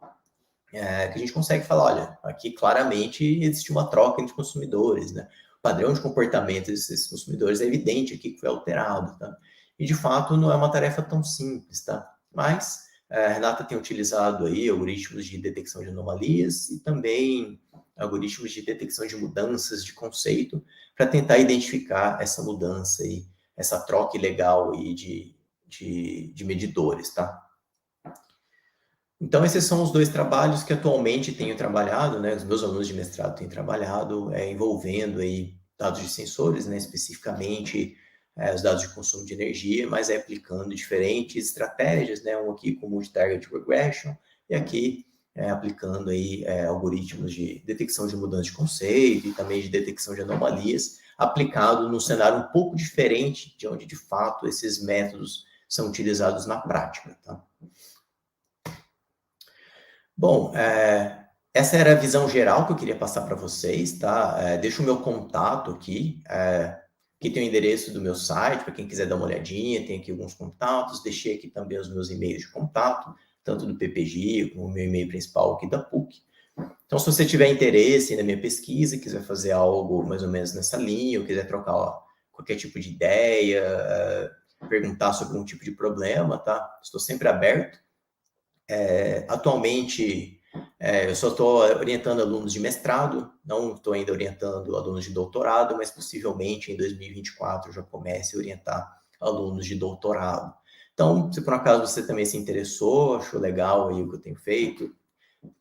que a gente consegue falar, olha, aqui claramente existe uma troca entre consumidores, né? O padrão de comportamento desses consumidores é evidente aqui que foi alterado, tá? E, de fato, não é uma tarefa tão simples, tá? Mas a Renata tem utilizado aí algoritmos de detecção de anomalias e também algoritmos de detecção de mudanças de conceito para tentar identificar essa mudança aí, essa troca ilegal aí de medidores, tá? Então, esses são os 2 trabalhos que atualmente tenho trabalhado, né? Os meus alunos de mestrado têm trabalhado envolvendo aí dados de sensores, né? Especificamente os dados de consumo de energia, mas aplicando diferentes estratégias, né? Um aqui com Multi-Target Regression, e aqui aplicando aí algoritmos de detecção de mudança de conceito e também de detecção de anomalias, aplicado num cenário um pouco diferente de onde, de fato, esses métodos são utilizados na prática, tá? Bom, essa era a visão geral que eu queria passar para vocês, tá? Deixo o meu contato aqui, aqui tem o endereço do meu site, para quem quiser dar uma olhadinha, tem aqui alguns contatos, deixei aqui também os meus e-mails de contato, tanto do PPG como o meu e-mail principal aqui da PUC. Então, se você tiver interesse na minha pesquisa, quiser fazer algo mais ou menos nessa linha, ou quiser trocar qualquer tipo de ideia, perguntar sobre um tipo de problema, tá? Estou sempre aberto. Atualmente, eu só estou orientando alunos de mestrado, não estou ainda orientando alunos de doutorado, mas possivelmente em 2024 eu já comece a orientar alunos de doutorado. Então, se por acaso você também se interessou, achou legal aí o que eu tenho feito,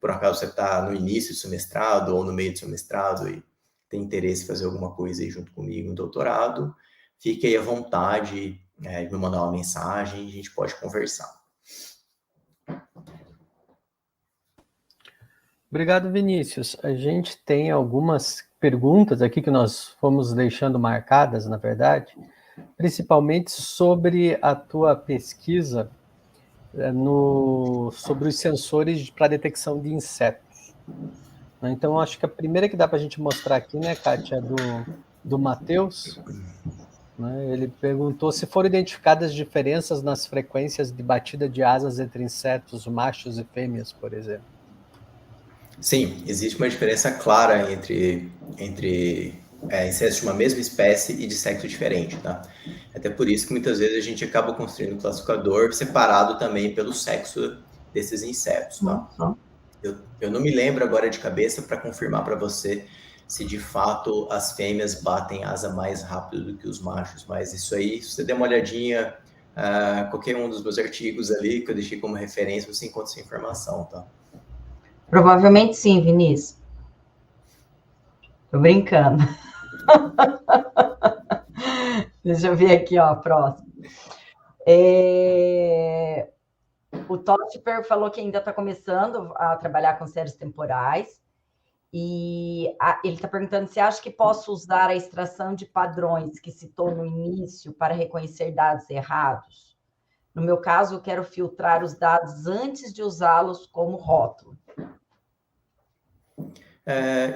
por acaso você está no início do seu mestrado ou no meio do seu mestrado e tem interesse em fazer alguma coisa aí junto comigo no doutorado, fique aí à vontade de me mandar uma mensagem e a gente pode conversar. Obrigado, Vinícius. A gente tem algumas perguntas aqui que nós fomos deixando marcadas, na verdade, principalmente sobre a tua pesquisa sobre os sensores para detecção de insetos. Então, acho que a primeira que dá para a gente mostrar aqui, né, Kátia, do Matheus, né, ele perguntou se foram identificadas diferenças nas frequências de batida de asas entre insetos machos e fêmeas, por exemplo. Sim, existe uma diferença clara entre insetos de uma mesma espécie e de sexo diferente, tá? Até por isso que muitas vezes a gente acaba construindo um classificador separado também pelo sexo desses insetos, tá? Eu não me lembro agora de cabeça para confirmar para você se de fato as fêmeas batem asa mais rápido do que os machos, mas isso aí, se você der uma olhadinha, qualquer um dos meus artigos ali que eu deixei como referência, você encontra essa informação, tá? Provavelmente sim, Vinícius. Tô brincando. Deixa eu ver aqui, ó, próximo. O Totper falou que ainda está começando a trabalhar com séries temporais. E ele está perguntando se acha que posso usar a extração de padrões que citou no início para reconhecer dados errados. No meu caso, eu quero filtrar os dados antes de usá-los como rótulo.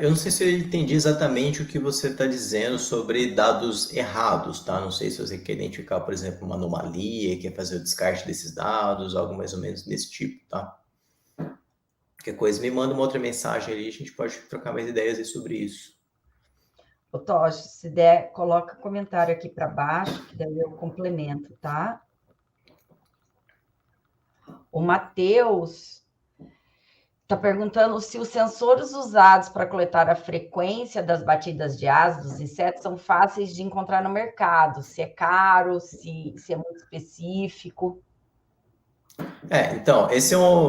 Eu não sei se eu entendi exatamente o que você está dizendo sobre dados errados, tá? Não sei se você quer identificar, por exemplo, uma anomalia, quer fazer o descarte desses dados, algo mais ou menos desse tipo, tá? Qualquer coisa, me manda uma outra mensagem ali, a gente pode trocar mais ideias aí sobre isso. Ô, Tocha, se der, coloca comentário aqui para baixo, que daí eu complemento, tá? O Matheus está perguntando se os sensores usados para coletar a frequência das batidas de asas dos insetos são fáceis de encontrar no mercado, se é caro, se é muito específico. Então,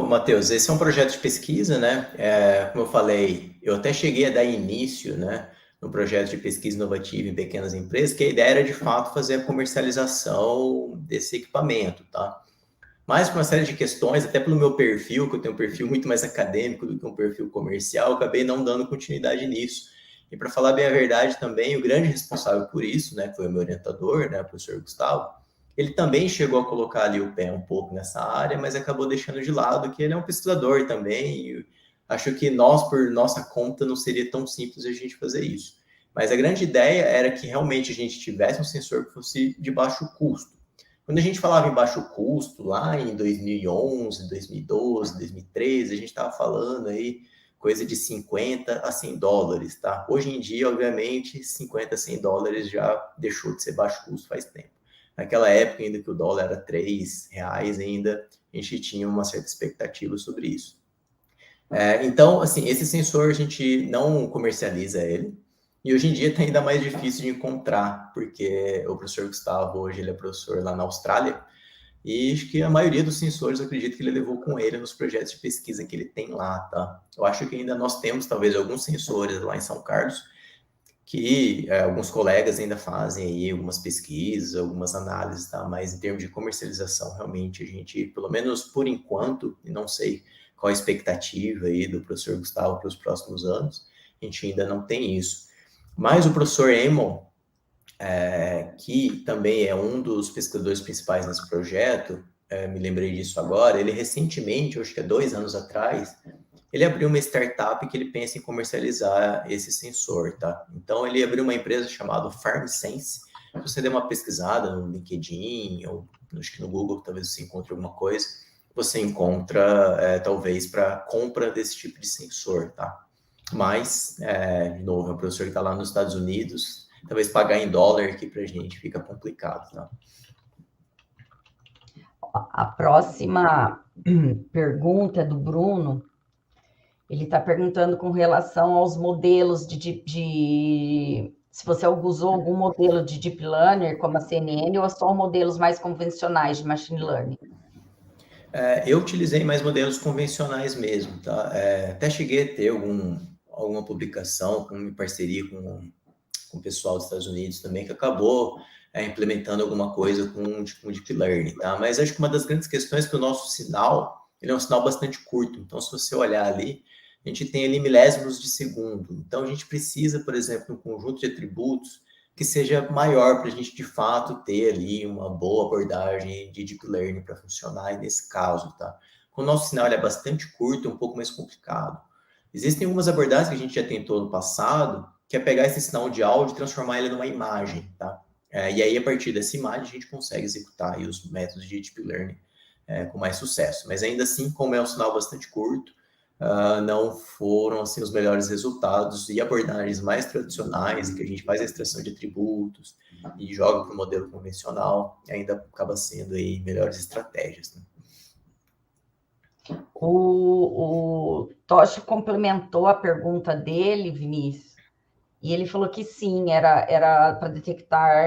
Matheus, esse é um projeto de pesquisa, né? Como eu falei, eu até cheguei a dar início, né, no projeto de pesquisa inovativa em pequenas empresas, que a ideia era, de fato, fazer a comercialização desse equipamento, tá? Mas por uma série de questões, até pelo meu perfil, que eu tenho um perfil muito mais acadêmico do que um perfil comercial, eu acabei não dando continuidade nisso. E para falar bem a verdade também, o grande responsável por isso, né, que foi o meu orientador, né, o professor Gustavo, ele também chegou a colocar ali o pé um pouco nessa área, mas acabou deixando de lado que ele é um pesquisador também, e acho que nós, por nossa conta, não seria tão simples a gente fazer isso. Mas a grande ideia era que realmente a gente tivesse um sensor que fosse de baixo custo. Quando a gente falava em baixo custo, lá em 2011, 2012, 2013, a gente estava falando aí coisa de 50 a 100 dólares, tá? Hoje em dia, obviamente, 50 a 100 dólares já deixou de ser baixo custo faz tempo. Naquela época, ainda que o dólar era R$3, ainda a gente tinha uma certa expectativa sobre isso. Então, assim, esse sensor a gente não comercializa ele, e hoje em dia está ainda mais difícil de encontrar, porque o professor Gustavo, hoje ele é professor lá na Austrália, e acho que a maioria dos sensores, eu acredito que ele levou com ele nos projetos de pesquisa que ele tem lá, tá? Eu acho que ainda nós temos, talvez, alguns sensores lá em São Carlos, que alguns colegas ainda fazem aí algumas pesquisas, algumas análises, tá? Mas em termos de comercialização, realmente a gente, pelo menos por enquanto, e não sei qual a expectativa aí do professor Gustavo para os próximos anos, a gente ainda não tem isso. Mas o professor Emon, que também é um dos pesquisadores principais nesse projeto, me lembrei disso agora, ele recentemente, acho que há 2 anos atrás, ele abriu uma startup que ele pensa em comercializar esse sensor, tá? Então, ele abriu uma empresa chamada FarmSense. Se você der uma pesquisada no LinkedIn, ou acho que no Google, talvez você encontre alguma coisa, você encontra, talvez, para compra desse tipo de sensor, tá? Mas, de novo, é um professor que está lá nos Estados Unidos, talvez pagar em dólar aqui para a gente fica complicado, tá? A próxima pergunta é do Bruno. Ele está perguntando com relação aos modelos se você usou algum modelo de Deep Learning, como a CNN, ou só modelos mais convencionais de Machine Learning? Eu utilizei mais modelos convencionais mesmo, tá? Até cheguei a ter alguma publicação em parceria com o pessoal dos Estados Unidos também, que acabou implementando alguma coisa com Deep Learning, tá? Mas acho que uma das grandes questões é que o nosso sinal, ele é um sinal bastante curto. Então, se você olhar ali, a gente tem ali milésimos de segundo. Então, a gente precisa, por exemplo, um conjunto de atributos que seja maior para a gente, de fato, ter ali uma boa abordagem de Deep Learning para funcionar, e nesse caso, tá? Quando o nosso sinal é bastante curto, é um pouco mais complicado. Existem algumas abordagens que a gente já tentou no passado, que é pegar esse sinal de áudio e transformar ele numa imagem, tá? E aí, a partir dessa imagem, a gente consegue executar aí os métodos de Deep Learning com mais sucesso. Mas ainda assim, como é um sinal bastante curto, não foram assim, os melhores resultados, e abordagens mais tradicionais, em que a gente faz a extração de atributos e joga para o modelo convencional, ainda acaba sendo aí melhores estratégias, né? O Toshi complementou a pergunta dele, Vinícius, e ele falou que sim, era para detectar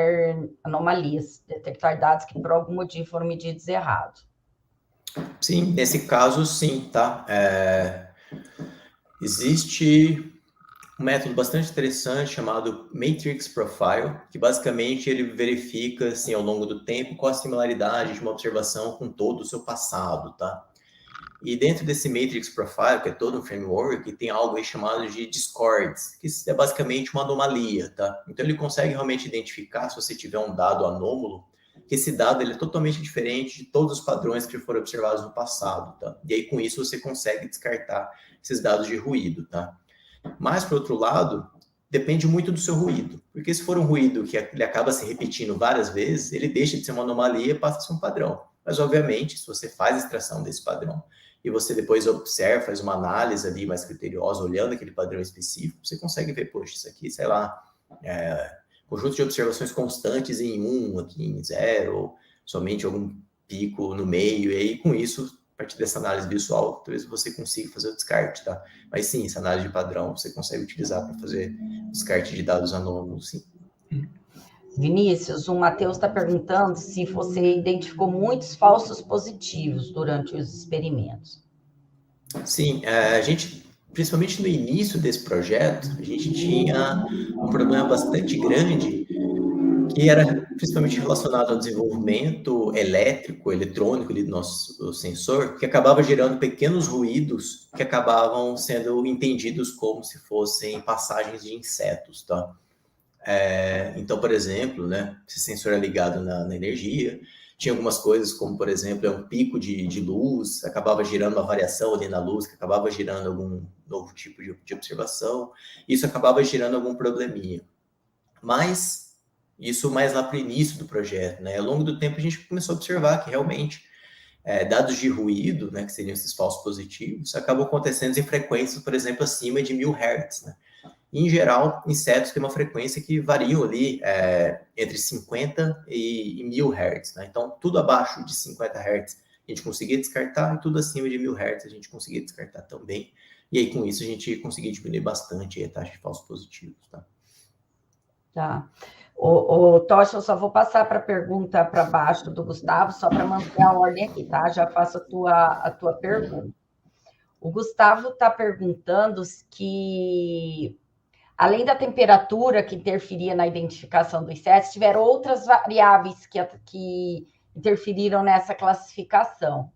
anomalias, detectar dados que por algum motivo foram medidos errados. Sim, nesse caso, sim, tá? Existe um método bastante interessante chamado Matrix Profile, que basicamente ele verifica, assim, ao longo do tempo, qual a similaridade de uma observação com todo o seu passado, tá? E dentro desse Matrix Profile, que é todo um framework, tem algo aí chamado de discords, que é basicamente uma anomalia, tá? Então ele consegue realmente identificar, se você tiver um dado anômalo, que esse dado ele é totalmente diferente de todos os padrões que foram observados no passado, tá? E aí com isso você consegue descartar esses dados de ruído, tá? Mas, por outro lado, depende muito do seu ruído, porque se for um ruído que ele acaba se repetindo várias vezes, ele deixa de ser uma anomalia e passa a ser um padrão. Mas, obviamente, se você faz a extração desse padrão e você depois observa, faz uma análise ali mais criteriosa, olhando aquele padrão específico, você consegue ver, poxa, isso aqui, sei lá, conjunto de observações constantes em 1, aqui em 0, ou somente algum pico no meio, e aí com isso, a partir dessa análise visual, talvez você consiga fazer o descarte, tá? Mas sim, essa análise de padrão você consegue utilizar para fazer descarte de dados anônimos, sim. Vinícius, o Matheus está perguntando se você identificou muitos falsos positivos durante os experimentos. Sim, a gente, principalmente no início desse projeto, a gente tinha um problema bastante grande, que era principalmente relacionado ao desenvolvimento elétrico, eletrônico ali do nosso sensor, que acabava gerando pequenos ruídos que acabavam sendo entendidos como se fossem passagens de insetos, tá? Então, por exemplo, né, esse sensor é ligado na energia, tinha algumas coisas como, por exemplo, um pico de luz, acabava gerando uma variação ali na luz, que acabava gerando algum novo tipo de observação, isso acabava gerando algum probleminha. Mas isso mais lá para o início do projeto, né? Ao longo do tempo a gente começou a observar que realmente dados de ruído, né, que seriam esses falsos positivos, acabam acontecendo em frequências, por exemplo, acima de 1000 Hz, né? Em geral, insetos têm uma frequência que varia ali entre 50 e 1000 Hz, né? Então, tudo abaixo de 50 Hz a gente conseguia descartar, e tudo acima de 1000 Hz a gente conseguia descartar também. E aí, com isso, a gente conseguia diminuir bastante a taxa de falsos positivos, tá? Tá. Tocha, eu só vou passar para a pergunta para baixo do Gustavo, só para manter a ordem aqui, tá? Já faço a tua pergunta. O Gustavo está perguntando que além da temperatura que interferia na identificação dos sets, tiveram outras variáveis que interferiram nessa classificação.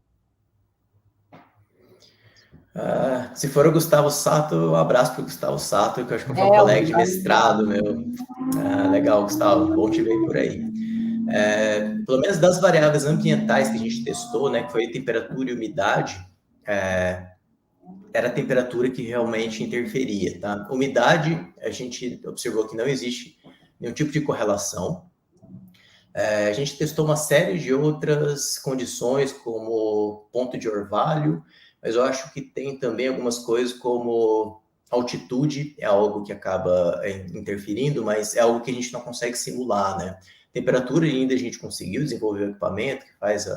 Se for o Gustavo Sato, um abraço para o Gustavo Sato, que eu acho que foi um colega de mestrado meu. Legal, Gustavo, bom te ver por aí. Pelo menos das variáveis ambientais que a gente testou, né, que foi a temperatura e umidade, era a temperatura que realmente interferia, tá? Umidade, a gente observou que não existe nenhum tipo de correlação. A gente testou uma série de outras condições, como ponto de orvalho, mas eu acho que tem também algumas coisas como altitude, é algo que acaba interferindo, mas é algo que a gente não consegue simular, né? Temperatura ainda a gente conseguiu desenvolver o equipamento que faz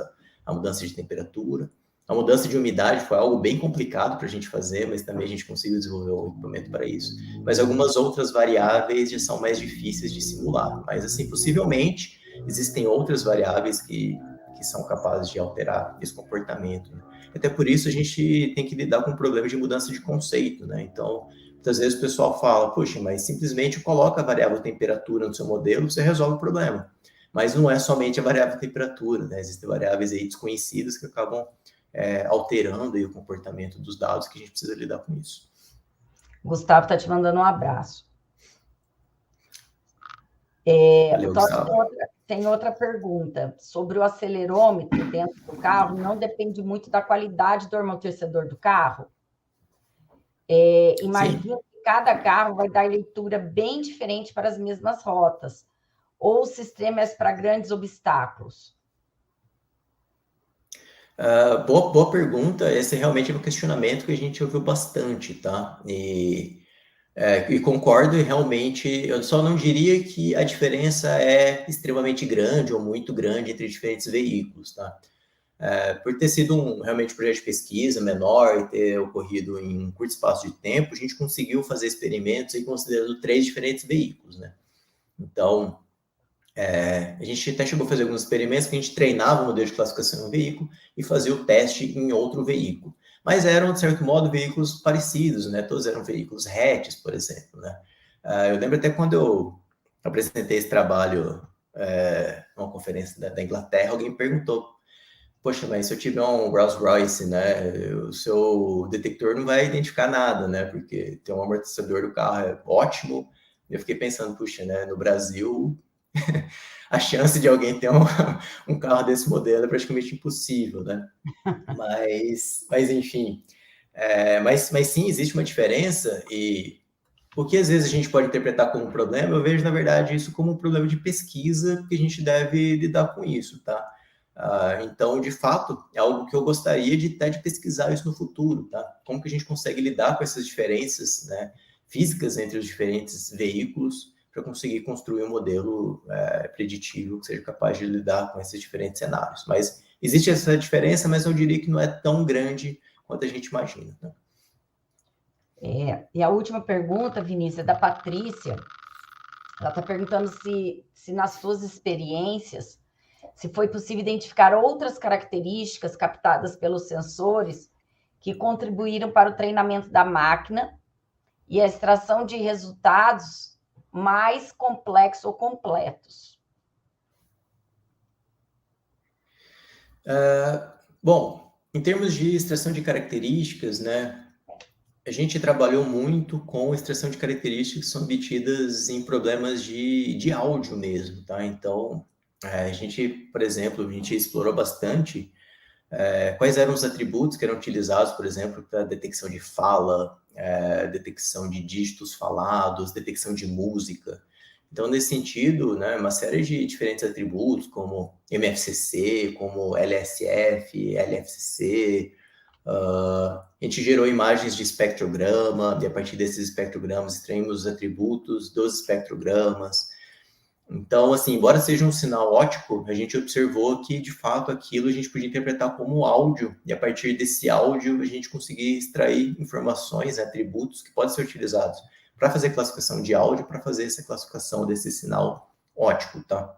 a mudança de temperatura. A mudança de umidade foi algo bem complicado para a gente fazer, mas também a gente conseguiu desenvolver um equipamento para isso. Mas algumas outras variáveis já são mais difíceis de simular. Mas, assim, possivelmente existem outras variáveis que são capazes de alterar esse comportamento, né? Até por isso a gente tem que lidar com o problema de mudança de conceito, né? Então, muitas vezes o pessoal fala, poxa, mas simplesmente coloca a variável temperatura no seu modelo, você resolve o problema. Mas não é somente a variável temperatura, né? Existem variáveis aí desconhecidas que acabam alterando aí o comportamento dos dados, que a gente precisa lidar com isso. Gustavo está te mandando um abraço. Valeu, Gustavo. Tem outra pergunta. Sobre o acelerômetro dentro do carro, não depende muito da qualidade do amortecedor do carro? Imagina que cada carro vai dar leitura bem diferente para as mesmas rotas. Ou o sistema é para grandes obstáculos? Boa pergunta. Esse realmente é um questionamento que a gente ouviu bastante, tá? E concordo, e realmente, eu só não diria que a diferença é extremamente grande ou muito grande entre diferentes veículos, tá? Por ter sido realmente um projeto de pesquisa menor e ter ocorrido em um curto espaço de tempo, a gente conseguiu fazer experimentos aí considerando 3 diferentes veículos, né? Então, a gente até chegou a fazer alguns experimentos que a gente treinava o modelo de classificação em um veículo e fazia o teste em outro veículo. Mas eram, de certo modo, veículos parecidos, né? Todos eram veículos hatches, por exemplo, né? Eu lembro até quando eu apresentei esse trabalho numa conferência da Inglaterra, alguém perguntou, poxa, mas se eu tiver um Rolls-Royce, né, o seu detector não vai identificar nada, né? Porque tem um amortecedor do carro é ótimo. Eu fiquei pensando, puxa, né, no Brasil... a chance de alguém ter um carro desse modelo é praticamente impossível, né? Mas enfim, mas sim, existe uma diferença, e o que às vezes a gente pode interpretar como um problema, eu vejo, na verdade, isso como um problema de pesquisa, que a gente deve lidar com isso, tá? Então, de fato, é algo que eu gostaria de pesquisar isso no futuro, tá? Como que a gente consegue lidar com essas diferenças, né, físicas entre os diferentes veículos, para conseguir construir um modelo preditivo que seja capaz de lidar com esses diferentes cenários. Mas existe essa diferença, mas eu diria que não é tão grande quanto a gente imagina, né? E a última pergunta, Vinícius, é da Patrícia. Ela está perguntando se nas suas experiências, se foi possível identificar outras características captadas pelos sensores que contribuíram para o treinamento da máquina e a extração de resultados mais complexos ou completos. Bom, em termos de extração de características, né, a gente trabalhou muito com extração de características que são obtidas em problemas de áudio mesmo, tá? Então, a gente, por exemplo, a gente explorou bastante quais eram os atributos que eram utilizados, por exemplo, para detecção de fala, detecção de dígitos falados, detecção de música. Então, nesse sentido, né, uma série de diferentes atributos, como MFCC, como LSF, LFCC, a gente gerou imagens de espectrograma, e a partir desses espectrogramas extraímos os atributos dos espectrogramas. Então, assim, embora seja um sinal óptico, a gente observou que, de fato, aquilo a gente podia interpretar como áudio, e a partir desse áudio a gente conseguia extrair informações, atributos que podem ser utilizados para fazer classificação de áudio, para fazer essa classificação desse sinal óptico, tá?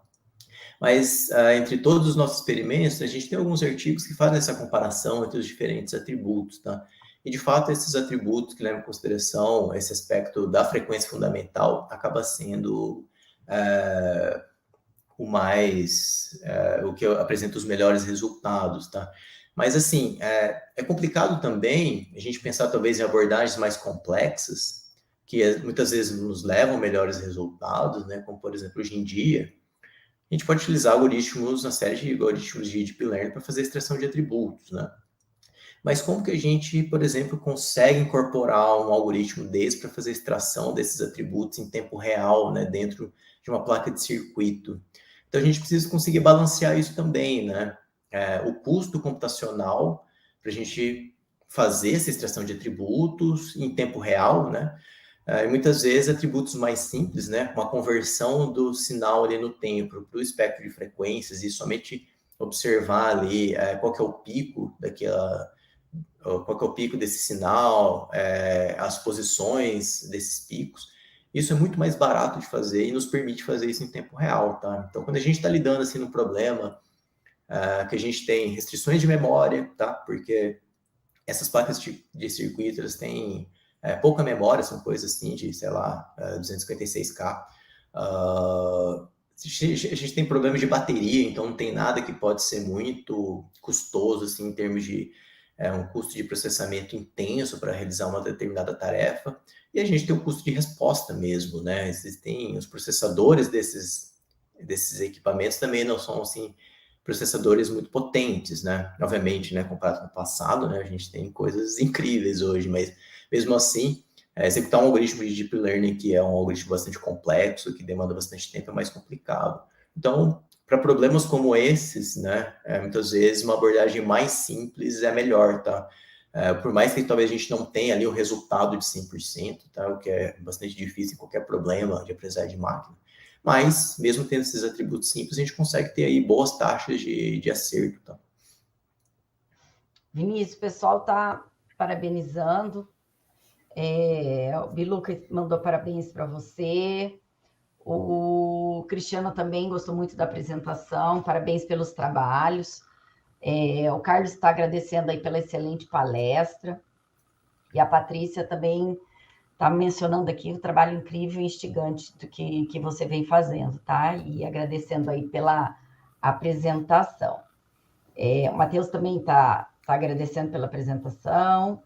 Mas, entre todos os nossos experimentos, a gente tem alguns artigos que fazem essa comparação entre os diferentes atributos, tá? E, de fato, esses atributos que levam em consideração esse aspecto da frequência fundamental acaba sendo o que apresenta os melhores resultados, tá? Mas, assim, é complicado também a gente pensar, talvez, em abordagens mais complexas, que muitas vezes nos levam a melhores resultados, né? Como, por exemplo, hoje em dia, a gente pode utilizar algoritmos, uma série de algoritmos de Deep Learning para fazer extração de atributos, né? Mas como que a gente, por exemplo, consegue incorporar um algoritmo desse para fazer extração desses atributos em tempo real, né, dentro de uma placa de circuito? Então, a gente precisa conseguir balancear isso também, né? O custo computacional para a gente fazer essa extração de atributos em tempo real, né? E muitas vezes atributos mais simples, né? Uma conversão do sinal ali no tempo para o espectro de frequências e somente observar ali qual que é o pico desse sinal, as posições desses picos. Isso é muito mais barato de fazer e nos permite fazer isso em tempo real, tá? Então, quando a gente está lidando assim num problema que a gente tem restrições de memória, tá? Porque essas placas de circuito, elas têm pouca memória, são coisas assim de, sei lá, 256K. A gente tem problemas de bateria, então não tem nada que pode ser muito custoso, assim, em termos de um custo de processamento intenso para realizar uma determinada tarefa. E a gente tem um custo de resposta mesmo, né? Existem os processadores desses equipamentos também não são, assim, processadores muito potentes, né? Obviamente, né, comparado com o passado, né, a gente tem coisas incríveis hoje, mas mesmo assim, executar um algoritmo de Deep Learning, que é um algoritmo bastante complexo, que demanda bastante tempo, é mais complicado. Então, para problemas como esses, né, muitas vezes uma abordagem mais simples é melhor, tá? Por mais que talvez a gente não tenha ali o resultado de 100%, tá? O que é bastante difícil em qualquer problema de aprendizagem de máquina. Mas, mesmo tendo esses atributos simples, a gente consegue ter aí boas taxas de acerto, tá? Vinícius, o pessoal está parabenizando. O Biluca mandou parabéns para você. O Cristiano também gostou muito da apresentação. Parabéns pelos trabalhos. O Carlos está agradecendo aí pela excelente palestra. E a Patrícia também está mencionando aqui o trabalho incrível e instigante do que você vem fazendo, tá? E agradecendo aí pela apresentação. O Matheus também está agradecendo pela apresentação.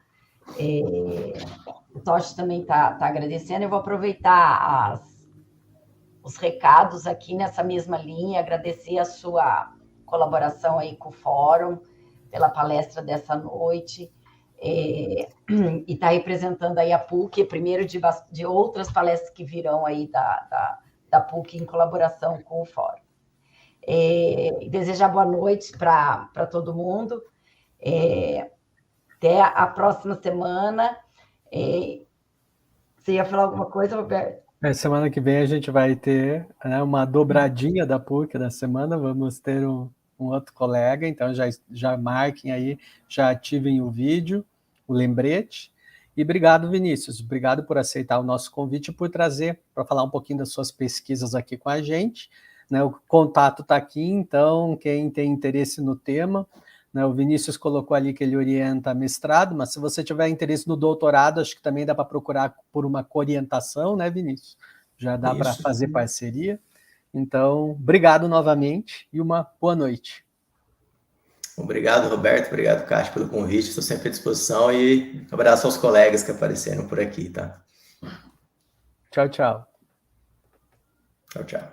O Toshi também está agradecendo. Eu vou aproveitar os recados aqui nessa mesma linha, agradecer a sua colaboração aí com o Fórum, pela palestra dessa noite. E está representando aí a PUC, primeiro de outras palestras que virão aí da PUC em colaboração com o Fórum. Desejar boa noite para todo mundo. Até a próxima semana. Você ia falar alguma coisa, Roberto? Semana que vem a gente vai ter, né, uma dobradinha da PUC da semana, vamos ter um outro colega, então já marquem aí, já ativem o vídeo, o lembrete. E obrigado, Vinícius, obrigado por aceitar o nosso convite e por trazer, para falar um pouquinho das suas pesquisas aqui com a gente. Né, o contato está aqui, então, quem tem interesse no tema, né, o Vinícius colocou ali que ele orienta mestrado, mas se você tiver interesse no doutorado, acho que também dá para procurar por uma coorientação, né, Vinícius? Já dá para fazer parceria. Então, obrigado novamente e uma boa noite. Obrigado, Roberto. Obrigado, Cássio, pelo convite. Estou sempre à disposição e um abraço aos colegas que apareceram por aqui, tá? Tchau, tchau. Tchau, tchau.